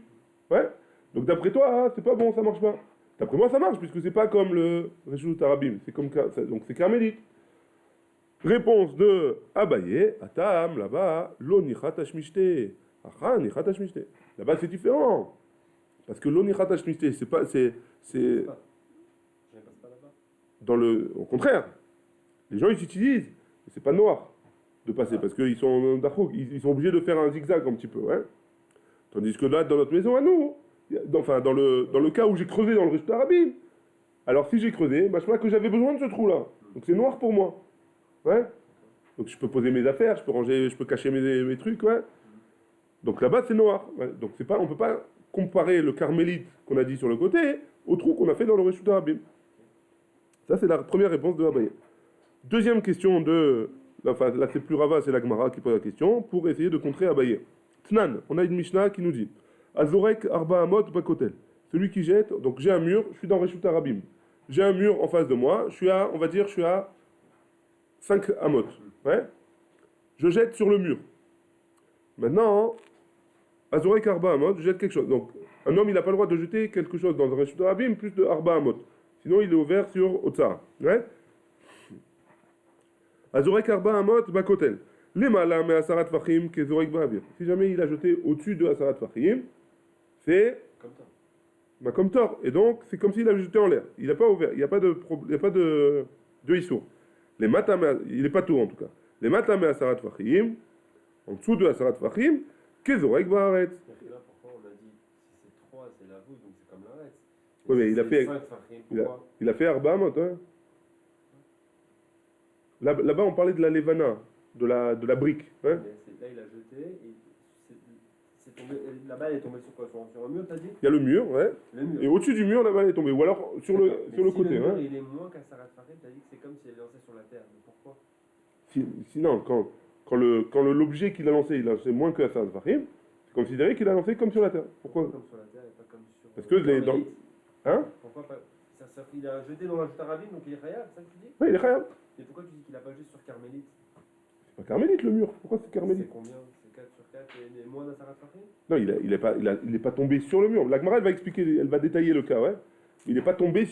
Ouais. Donc d'après toi, c'est pas bon, ça marche pas. D'après moi, ça marche, puisque c'est pas comme le Reshuta Rabim. C'est comme donc c'est carmélite. Réponse de Abaye, Atam, là-bas, lo nichat hashmishte. Aha, nichat hashmishte. Là-bas, c'est différent. Parce que lo nichat hashmishte, c'est pas. Je ne passe pas là-bas. Au contraire, les gens ils utilisent, c'est pas noir de passer, parce qu'ils sont ils sont obligés de faire un zigzag un petit peu, ouais. Tandis que là, dans notre maison à nous, enfin, dans le cas où j'ai creusé dans le Reshuta Rabim, alors si j'ai creusé, je crois que j'avais besoin de ce trou-là. Donc c'est noir pour moi. Ouais. Donc je peux poser mes affaires, je peux cacher mes trucs, ouais. Donc là-bas c'est noir. Ouais. Donc on peut pas comparer le carmélite qu'on a dit sur le côté au trou qu'on a fait dans le Reshuta Rabim. Ça c'est la première réponse de Abaye. Deuxième question enfin là c'est plus Rava, c'est la Gemara qui pose la question pour essayer de contrer Abaye. Tnan, on a une Mishnah qui nous dit Azorek Arba Amot Bakotel. Celui qui jette, donc j'ai un mur, je suis dans Reshuta Rabim. J'ai un mur en face de moi, je suis à 5 amot. Ouais. Je jette sur le mur. Maintenant, Azorek Arba Amot, je jette quelque chose. Donc, un homme, il n'a pas le droit de jeter quelque chose dans un Reshuta Rabim plus de Arba Amot. Sinon, il est ouvert sur Otsar. Ouais. Azorek Arba Amot Bakotel. Les malins, mais Asarat Fahim, Kezorek Ba'avir. Si jamais il a jeté au-dessus de Asarat Fahim, c'est comme tort. Et donc, c'est comme s'il avait jeté en l'air. Il n'a pas ouvert. Il n'y a pas de issour. Les matame, il n'est pas tout en tout cas. Les matame Asarat Fahim, en dessous de Asarat Fahim, Kezorek Ba'aret. Là, pourquoi on a dit si c'est 3, c'est la voûte, donc c'est comme l'arrêt. Oui, mais il a fait Arba Amot. Hein. Là-bas, on parlait de la Levana, de la brique. Hein. Là, il a jeté, et la balle est tombée sur quoi? Sur un mur, t'as dit? Il y a le mur, ouais. Le mur. Et au-dessus du mur, la balle est tombée. Ou alors sur le côté. Le mur, hein. il est moins qu'à Sarat Fahim, t'as dit que c'est comme s'il avait lancé sur la terre. Mais pourquoi? Sinon, quand l'objet qu'il a lancé, il a lancé moins que Sarat Fahim, c'est considéré qu'il a lancé comme sur la terre. Pourquoi? Comme sur la terre et pas comme sur. Parce que Hein? Pourquoi pas? Il a jeté dans la Reshuta Rabim, donc il est khayab, c'est ça que tu dis? Oui, il est khayab. Mais pourquoi tu dis qu'il a pas juste sur Carmélite? C'est pas Carmélite le mur. Pourquoi c'est Carmélite? C'est combien? C'est 4 sur 4 et moins d'un Sarat Fahim? Non, il est pas tombé sur le mur. La Gemara, elle va expliquer, elle va détailler le cas, ouais. Il n'est pas tombé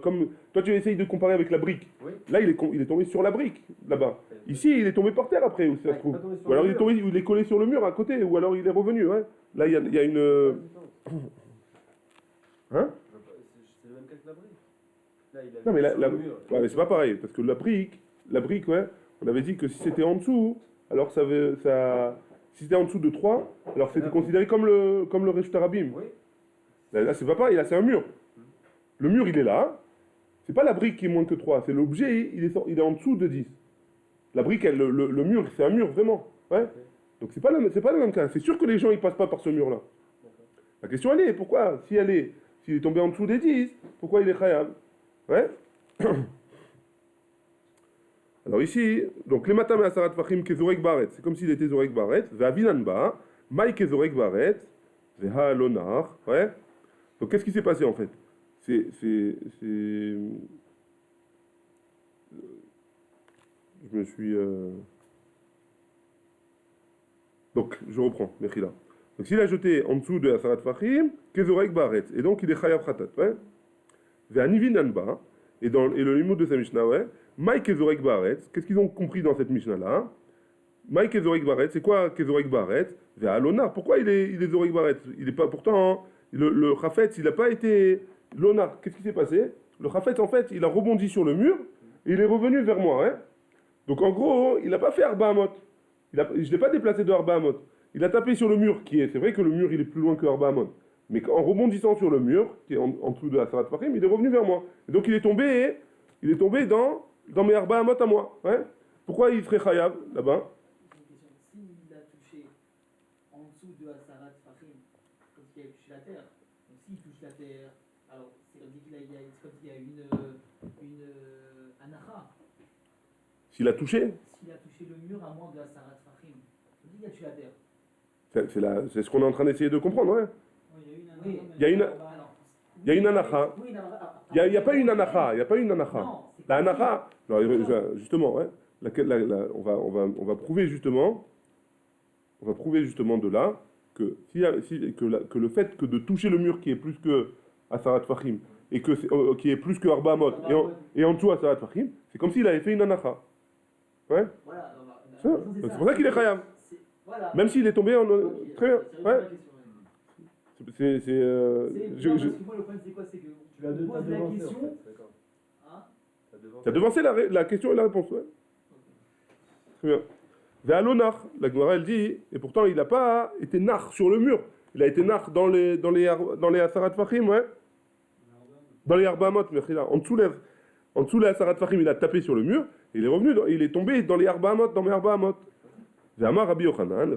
comme toi tu essayes de comparer avec la brique. Oui. Là il est tombé sur la brique là-bas. Ici il est tombé par terre après où ça se trouve. Pas tombé sur Ou alors le il est mur. tombé, il est collé sur le mur à côté, ou alors il est revenu. Ouais. Là il y a une. Hein? C'est le même cas que la brique. Là, il a Non mais sur le mur. ouais, mais c'est pas pareil parce que la brique ouais, on avait dit que si c'était en dessous, alors si c'était en dessous de 3, alors c'était considéré comme le Reshut Harabim. Oui. Là c'est pas pareil, là c'est un mur. Le mur il est là, c'est pas la brique qui est moins que 3, c'est l'objet, il est en dessous de 10. La brique, le mur, c'est un mur vraiment. Ouais. Donc c'est pas le même cas. C'est sûr que les gens ils passent pas par ce mur là. La question elle est, pourquoi s'il est tombé en dessous des 10, pourquoi il est khayab? Ouais. Alors ici, donc les matam et asarat fachim kezorek baret, c'est comme s'il était zorek baret, ve'avinan ba, mai kezorek baret, ve'ha lonar, ouais. Donc qu'est-ce qui s'est passé en fait? Je me suis donc je reprends, Mechila. Donc s'il a jeté en dessous de asarat fachim, kezorek baret, et donc il est khayab khatat, ouais. Ve'anivinan ba, et le limud de sa Mishnah, ouais. Maï Kezorek Baret, qu'est-ce qu'ils ont compris dans cette Mishnah-là? Maï Kezorek Baret, c'est quoi Kezorek Baret? Vers Alonar, pourquoi il est Zorek Baret? Il n'est pas, pourtant, le Chafetz, il n'a pas été Lonar. Qu'est-ce qui s'est passé? Le Chafetz, en fait, il a rebondi sur le mur et il est revenu vers moi. Hein. Donc en gros, il n'a pas fait Arba Amot. Je ne l'ai pas déplacé de Arba Amot. Il a tapé sur le mur, c'est vrai que le mur, il est plus loin que Arba Amot. Mais en rebondissant sur le mur, qui est en dessous de la Sarat Fahim, il est revenu vers moi. Et donc il est tombé dans mes Arba Amot à moi. Hein. Pourquoi il serait Chayav là-bas? S'il a touché en dessous de Asarat Fahim, comme s'il avait touché la terre, donc s'il touche la terre, alors c'est comme s'il y a une anacha. S'il a touché? S'il a touché le mur à moins de Asarat Fahim, on dit qu'il a touché la terre. C'est ce qu'on est en train d'essayer de comprendre. Ouais. Oui, Il y a une anacha. Il n'y a pas une anacha. Il n'y a pas une anacha. La anacha, justement, ouais, on va prouver justement de là que, que le fait que de toucher le mur qui est plus que Asarat Fahim et qui est plus que Arba Amot et en dessous Asarat Fahim, c'est comme s'il avait fait une anacha. Ouais. Voilà, c'est pour ça qu'il est Chayav. Voilà. Même s'il est tombé en. Okay. Très bien. Ouais. C'est parce que moi, le problème, c'est quoi? C'est que Tu l'as pose la devancé, question. en fait, d'accord. Hein? Tu as devancé la question et la réponse. Ouais. Très bien. Ve'alonar, la Gemara elle dit, et pourtant il n'a pas été nar sur le mur. Il a été nar dans les Asarat Fahim, ouais. Dans les Arba Amot, en dessous les Asarat Fahim, il a tapé sur le mur, et il est revenu, il est tombé dans les Arba Amot, dans mes Arba Amot. Ve'amar Rabbi Yochanan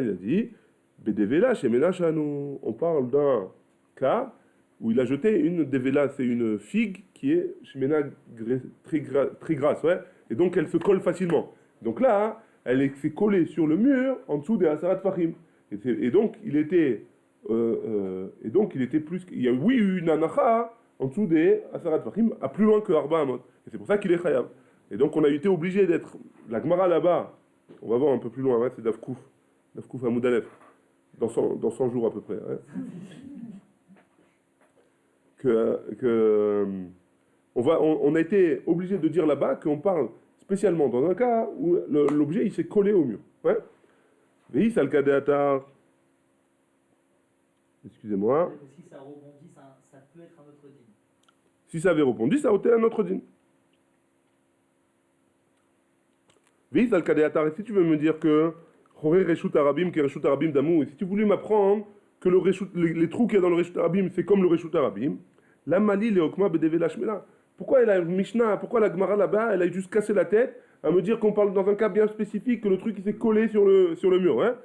il a dit, Bedevela Shemena Shanu. On parle d'un cas où il a jeté une devela, c'est une figue qui est Shemena très grasse, ouais, et donc elle se colle facilement. Donc là, elle s'est collée sur le mur en dessous des Asarat Fahim. Et donc il était plus. Il y a eu une anacha en dessous des Asarat Fahim, à plus loin que Arba Amot. Et c'est pour ça qu'il est Chayav. Et donc on a été obligé d'être. La Gemara là-bas, on va voir un peu plus loin, ouais, c'est Davkouf à Moudalef, dans 100 jours à peu près. Ouais. On a été obligé de dire là-bas qu'on parle spécialement dans un cas où l'objet il s'est collé au mur. Ouais. Vehi salkadeatar. Excusez-moi. Si ça rebondit, ça peut être un autre dîme. Si ça avait rebondi, ça aurait été un autre dîme. Vehi salkadeatar. Et si tu veux me dire que Choré Reshut Arabim qui est Reshut Arabim d'Amou, et si tu voulais m'apprendre que les trous qu'il y a dans le Reshut Arabim, c'est comme le Reshut Arabim, la Mali, le Okma, Bedevela Shmela. Pourquoi elle a une Mishnah, pourquoi la Gemara là-bas, elle a juste cassé la tête à me dire qu'on parle dans un cas bien spécifique, que le truc il s'est collé sur le mur, hein?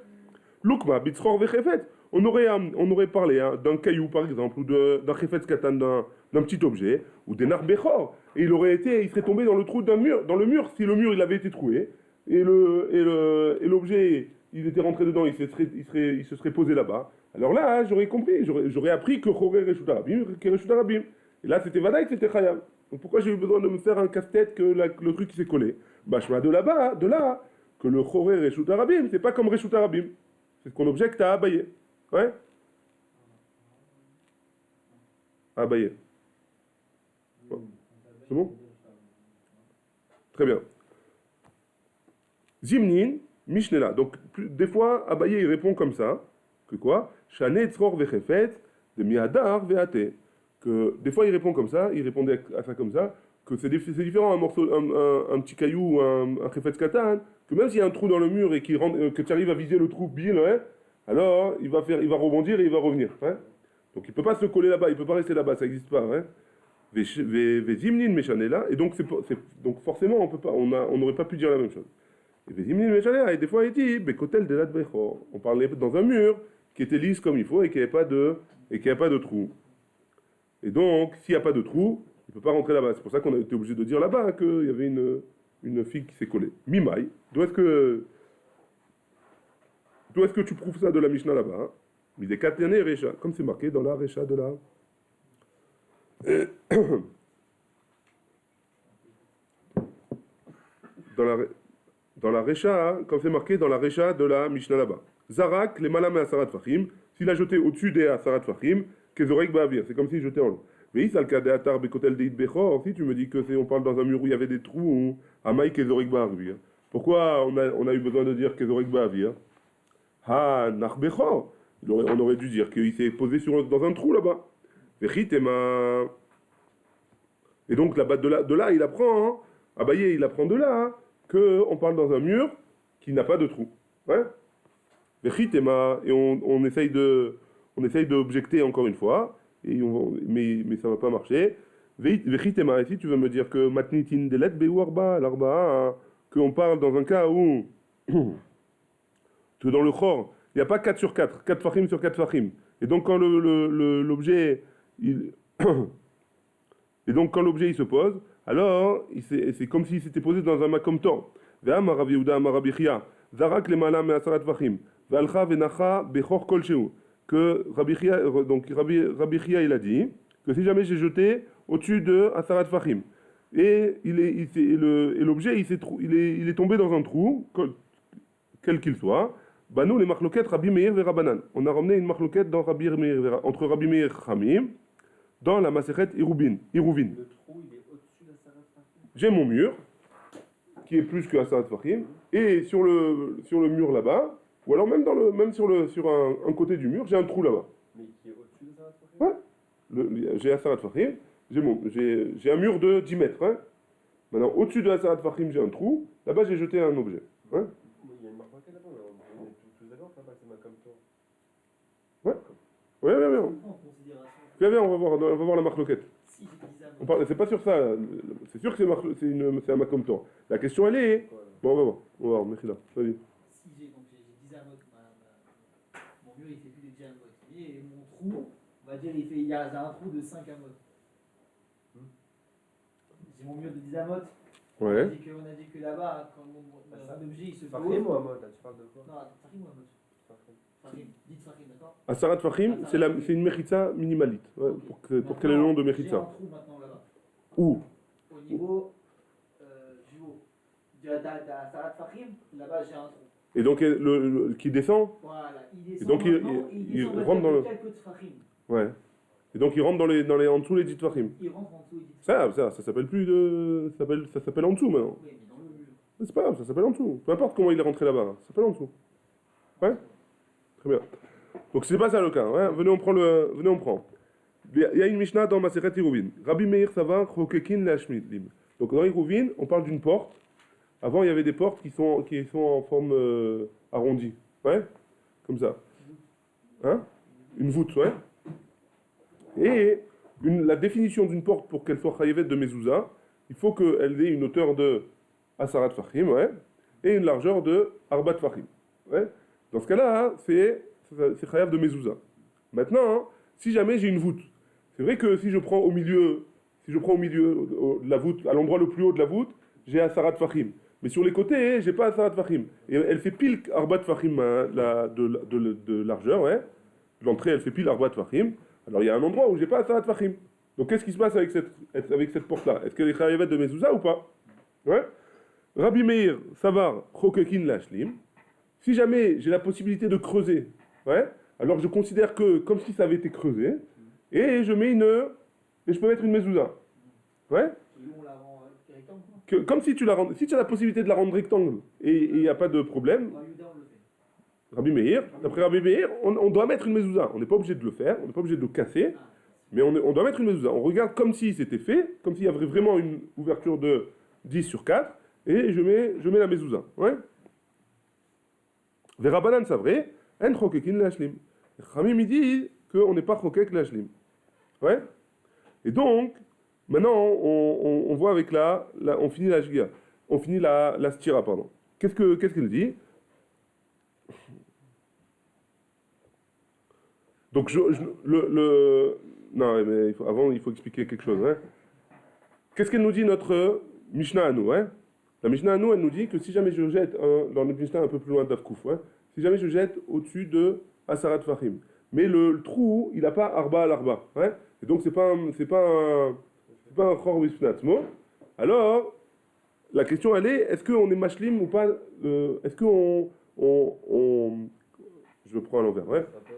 L'Okma, Bitzror Vechefet. On aurait parlé hein, d'un caillou par exemple, ou d'un Chefetz Katan, d'un petit objet, ou d'un Arbechor, et il serait tombé dans le trou dans le mur, si le mur il avait été troué, et l'objet il était rentré dedans, il se serait posé là-bas. Alors là, j'aurais compris, j'aurais appris que Choré Reshut Arabim, que Reshut Arabim. Et là, c'était Vadaï, c'était Chayav. Donc pourquoi j'ai eu besoin de me faire un casse-tête que le truc qui s'est collé? Bah, je vois de là, que le Choré Reshut Arabim, c'est pas comme Reshut Arabim. C'est ce qu'on objecte à Abaye. Ouais? Abaye. C'est bon? Très bien. Zimnin, Mishnela. Donc, des fois, Abaye, il répond comme ça. Que quoi? Shane tzror vechefet, de miadar veate. Que des fois, il répond comme ça, il répondait à ça comme ça, que c'est différent un morceau, un petit caillou ou un chefetz katan, que même s'il y a un trou dans le mur et que tu arrives à viser le trou pile, ouais, alors il va rebondir et il va revenir. Ouais. Donc, il ne peut pas se coller là-bas, il ne peut pas rester là-bas, ça n'existe pas. Ouais. Zimnin Meshanela, et donc, donc forcément, on n'aurait pas pu dire la même chose. Et des fois, il dit, Bekotel de l'Adbechor. On parlait dans un mur qui était lisse comme il faut et qui n'avait pas de trou. Et donc, s'il n'y a pas de trou, il ne peut pas rentrer là-bas. C'est pour ça qu'on a été obligé de dire là-bas qu'il y avait une figue qui s'est collée. Mimaï, d'où est-ce que tu prouves ça de la Mishnah là-bas, hein? Midekatene Recha, comme c'est marqué dans la Recha de la... dans la Recha, comme c'est marqué dans la Recha de la Mishnah là-bas. Zarak, les malam et Asarat Fahim, s'il a jeté au-dessus des Asarat Fahim, Kezorek Ba'avir, c'est comme s'il jetait en l'eau. Mais il s'alka de Atar Bekotel Deit Bechor, si tu me dis que on parle dans un mur où il y avait des trous, Amaï Kezorek Ba'avir. Pourquoi on a eu besoin de dire Kezorek Ba'avir? Ha, Nach Bechor. On aurait dû dire qu'il s'est posé dans un trou là-bas. Vechitema. Et donc là-bas, de là, il apprend, hein, Abaye, il apprend de là, hein, qu'on parle dans un mur qui n'a pas de trou. Ouais. Et on essaye d'objecter encore une fois, mais ça ne va pas marcher. Et si tu veux me dire que matnitin delet bewarba l'arba, qu'on parle dans un cas où que dans le chor, il n'y a pas 4 sur 4, 4 fachim sur 4 fachim. Et donc quand l'objet et donc quand l'objet il se pose, alors c'est comme s'il s'était posé dans un makom temps. Ve'amar Rav Yehuda amar Rabbi Chia, zarak le malam et asarat fachim, ve'alcha ve'nacha bechor kol sheu. Que Rabbi Chia il a dit que si jamais j'ai jeté au-dessus de asarat fachim et l'objet il est tombé dans un trou quel qu'il soit, bah nous les marloquettes Rabbi Meir et Rabbanan. On a ramené une marloquette dans entre Rabbi Meir et Chamim dans la Masechet Iruvin. Le trou, il est au-dessus de Asarat Fahim. J'ai mon mur qui est plus que Asarat Fahim et sur le mur là-bas, ou alors même sur un côté du mur, j'ai un trou là-bas. Mais qui est au-dessus de Asarat Fahim? Ouais. J'ai Asarat Fahim, j'ai un mur de 10 mètres. Hein. Maintenant, au-dessus de Asarat Fahim, j'ai un trou. Là-bas, j'ai jeté un objet. Hein. Il y a une marque là-bas, on est tous d'accord là-bas, c'est ma comme toi. Ouais. Ouais, bien. En considération. Bien, on va voir la marloquette. Si j'ai 10 amot. C'est pas sur ça. C'est sûr que c'est un makom temps. La question, elle est... Bon, on va voir. Merci là. Vas-y. Si j'ai 10 amot, mon mur il fait plus de 10 amot. Et mon trou, on va dire, il y a un trou de 5 amot. J'ai mon mur de 10 amot. Ouais. On a dit que là-bas, quand un objet il se pose. Fahim ou Amod, là, tu parles de quoi? Non, Fahim ou Amot? Fahim. Dites Fahim, d'accord? Asarat Fahim, c'est une mechitza minimalite. Ouais, pour quel est le nom de J'ai un mechitza? trou maintenant là-bas. Où? Au niveau du haut. D'Asarat Fahim, là-bas j'ai un trou. Et donc, qui descend? Voilà, il descend. Et donc, il rentre dans le... Quelques Fahim. Ouais. Et donc, il rentre en dessous les 10 Fahim. Il rentre en dessous, il dit. Ça s'appelle plus de... Ça s'appelle en dessous maintenant. Oui, mais dans le mur. C'est pas grave, ça s'appelle en dessous. Peu importe comment il est rentré là-bas, ça s'appelle en dessous. Ouais. Très bien. Donc c'est pas ça le cas. Hein. Venez, on prend. Il y a une Mishnah dans Masechet Iruvin. Rabbi Meir Savar Chokekin Lashmilim. Donc dans Iruvin, on parle d'une porte. Avant, il y avait des portes qui sont en forme arrondie. Ouais. Comme ça. Hein? Une voûte, ouais. Et la définition d'une porte pour qu'elle soit chayevet de mezouza, il faut qu'elle ait une hauteur de Asarat Fahim, ouais, et une largeur de Arbat Fahim. Ouais. Dans ce cas-là, c'est chayav de mezouza. Maintenant, si jamais j'ai une voûte, c'est vrai que si je prends au milieu de la voûte, à l'endroit le plus haut de la voûte, j'ai Asarat Fahim. Mais sur les côtés, j'ai pas Asarat Fahim. Et elle fait pile Arbat Fahim de largeur, ouais. L'entrée, elle fait pile Arbat Fahim. Alors il y a un endroit où j'ai pas Asarat Fahim. Donc qu'est-ce qui se passe avec cette porte-là? Est-ce qu'elle est chayavet de mezouza ou pas? Ouais. Rabbi Meir, Savar, Chokekin Lashlim. Si jamais j'ai la possibilité de creuser, ouais, alors je considère que comme si ça avait été creusé, et je peux mettre une mezouza. Ouais. Et où on la rend rectangle, quoi. Comme si tu la rends, si tu as la possibilité de la rendre rectangle et il n'y a pas de problème, Rabbi Yehuda, on le fait. Rabbi Meir, d'après Rabbi Meir, on doit mettre une mezouza. On n'est pas obligé de le faire, on n'est pas obligé de le casser, Ah, mais on doit mettre une mezouza. On regarde comme si c'était fait, comme s'il y avait vraiment une ouverture de 10 sur 4, et je mets la mezouza. Ouais. Verabanan, c'est vrai, en chokekin l'ashlim. Chamim, il dit qu'on n'est pas chokek l'ashlim. Ouais. Et donc, maintenant, on voit avec on finit la shgia, on finit la stira, pardon. Qu'est-ce qu'il dit? Donc, non, mais avant, il faut expliquer quelque chose. Hein. Qu'est-ce qu'elle nous dit, notre Mishnah à nous, hein? La Mishnah à nous, elle nous dit que si jamais je jette, dans notre Mishnah un peu plus loin d'Avkouf, hein, si jamais je jette au-dessus de Asarat Fahim, mais le trou, il n'a pas Arba al Arba, hein, et donc c'est pas un Chor Vishnatzmo, alors, la question elle est, est-ce qu'on est Mashlim ou pas, est-ce qu'on... je le prends à l'envers, ouais. Ça s'appelle,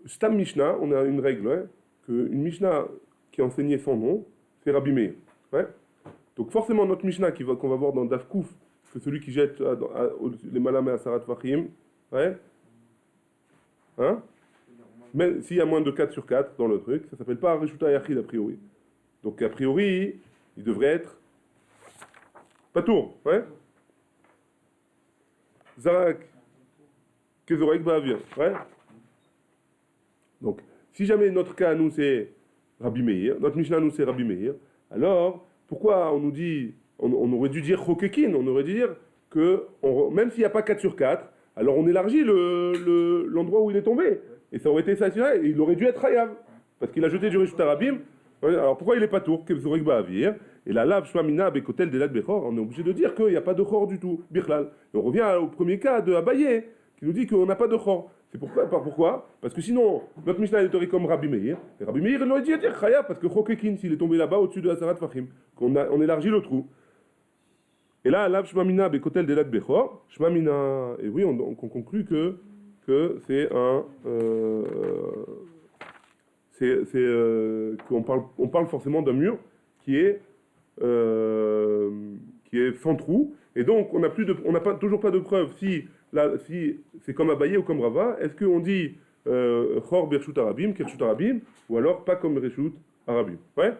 Stam Mishnah, on a une règle, hein, qu'une Mishnah qui enseignait son nom, c'est Rabbi Meir. Ouais. Donc forcément, notre Mishnah qu'on va voir dans Dafkouf, c'est celui qui jette les malamé à Sarat Fahim, ouais. Hein? Mais s'il y a moins de 4 sur 4 dans le truc, ça ne s'appelle pas Reshuta Yachid a priori. Donc a priori, il devrait être Patour, ouais. Zarak, Kezorek Ba'avir, ouais. Donc, si jamais notre cas, nous, c'est Rabbi Meir, notre Mishnah, nous, c'est Rabbi Meir, alors, pourquoi on nous dit, on aurait dû dire Chokekin, on aurait dû dire que, même s'il n'y a pas 4 sur 4, alors on élargit l'endroit où il est tombé. Et ça aurait été saturé, et il aurait dû être Hayav, parce qu'il a jeté du Reshut Arabim. Alors pourquoi il n'est pas tour, Kezorek Ba'avir, et la lave Shmamina Bekotel Delat Bechor, on est obligé de dire qu'il n'y a pas de Chor du tout, Birlal. Et on revient au premier cas de Abaye, qui nous dit qu'on n'a pas de Chor. C'est pourquoi? Parce que sinon, notre Mishnah est comme Rabbi Meir. Et Rabbi Meir, il aurait dit à dire Chaya, parce que Chokekin, s'il est tombé là-bas au-dessus de Asarat Fahim, on élargit le trou. Et là, Lav Shmamina Bekotel Delat Bechor, Shmamina, et oui, on conclut que c'est un. On parle forcément d'un mur qui est sans trou. Et donc, on n'a toujours pas de preuve si c'est comme Abaye ou comme Rava. Est-ce qu'on dit Chor Bershut Arabim, Kershut Arabim, ou alors pas comme Reshut Arabim? Ouais.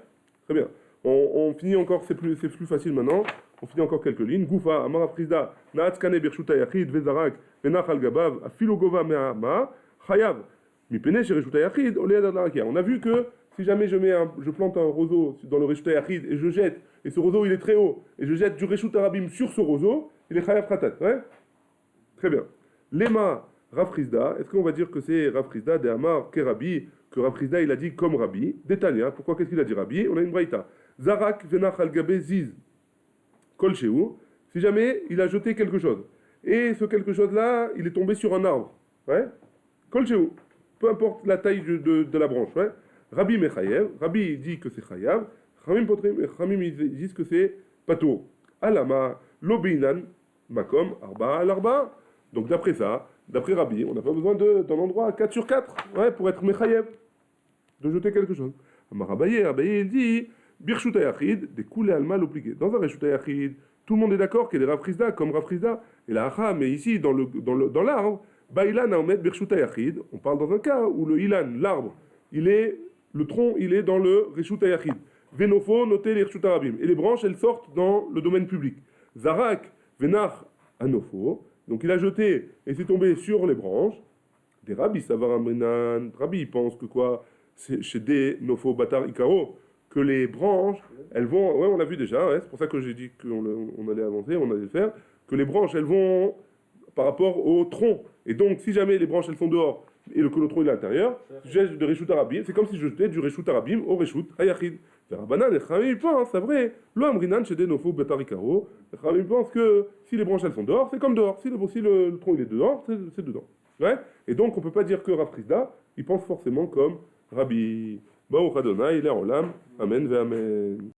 Très bien. On finit encore, c'est plus facile maintenant. On finit encore quelques lignes. Goufa, Amara Frisda, Naatzkane Bershuta Yachid, Vezarak, Venach al Gabav, Afilogova Me'ama, Chayav, Mipene Shereshuta Yachid, Olea Dadarakia. On a vu que si jamais je plante un roseau dans le Reshuta Yachid et je jette, et ce roseau il est très haut, et je jette du Reshut Arabim sur ce roseau, il est Chayav Khatat. Ouais. Très bien. Lema Rav Frisda, est-ce qu'on va dire que c'est Rav Frisda de Amar Kerabi, que Rav Frisda il a dit comme Rabbi, Détania, pourquoi qu'est-ce qu'il a dit Rabbi? On a une braïta. Zarak Venach al Gabe Ziz. Kol Shehu, si jamais il a jeté quelque chose, et ce quelque chose-là, il est tombé sur un arbre, ouais, Kol Shehu, peu importe la taille de la branche, ouais, Rabbi Mechayev, Rabbi dit que c'est Chayav, Chamim ils disent que c'est Pato, Alama, Lobinan, Makom, Arba al Arba, donc d'après ça, d'après Rabbi, on n'a pas besoin d'un endroit à 4 sur 4, ouais, pour être Mechayev, de jeter quelque chose. Amar Abaye il dit, Birshut Yachid, des coulées alma l'obligé. Dans un Reshut Yachid, tout le monde est d'accord qu'il y a des Rav Frisda comme Rav Frisda. Et la Hacha, mais ici, dans l'arbre, Baïlan Aomet Birshut Yachid, on parle dans un cas où le Ilan, l'arbre, le tronc, il est dans le Reshut Yachid. Venofo, notez les Reshut Arabim. Et les branches, elles sortent dans le domaine public. Zarak, Venach, Anofo. Donc il a jeté et c'est tombé sur les branches. Des Rabbi Savaramrinan. Rabbi, il pense que quoi? C'est chez des Nofo Batar Ikaro. Que les branches, elles vont... Ouais, on l'a vu déjà, ouais, c'est pour ça que j'ai dit qu'on allait avancer, on allait le faire. Que les branches, elles vont par rapport au tronc. Et donc, si jamais les branches, elles sont dehors et que le tronc est à l'intérieur, je jette de Reshut Arabim, c'est comme si je jetais du Reshut Arabim au Reshut Hayachid. Les Rabbanan, les Chamim, ils pensent, c'est vrai, l'Amrinan, chez des Nofo Betarikaro, les Chamim pensent que si les branches, elles sont dehors, c'est comme dehors. Si le tronc, il est dehors, c'est dedans. Ouais. Et donc, on ne peut pas dire que Rav Frisda, il pense forcément comme Rabbi. Baruch Adonai, il est en l'âme. Amen, ve amen.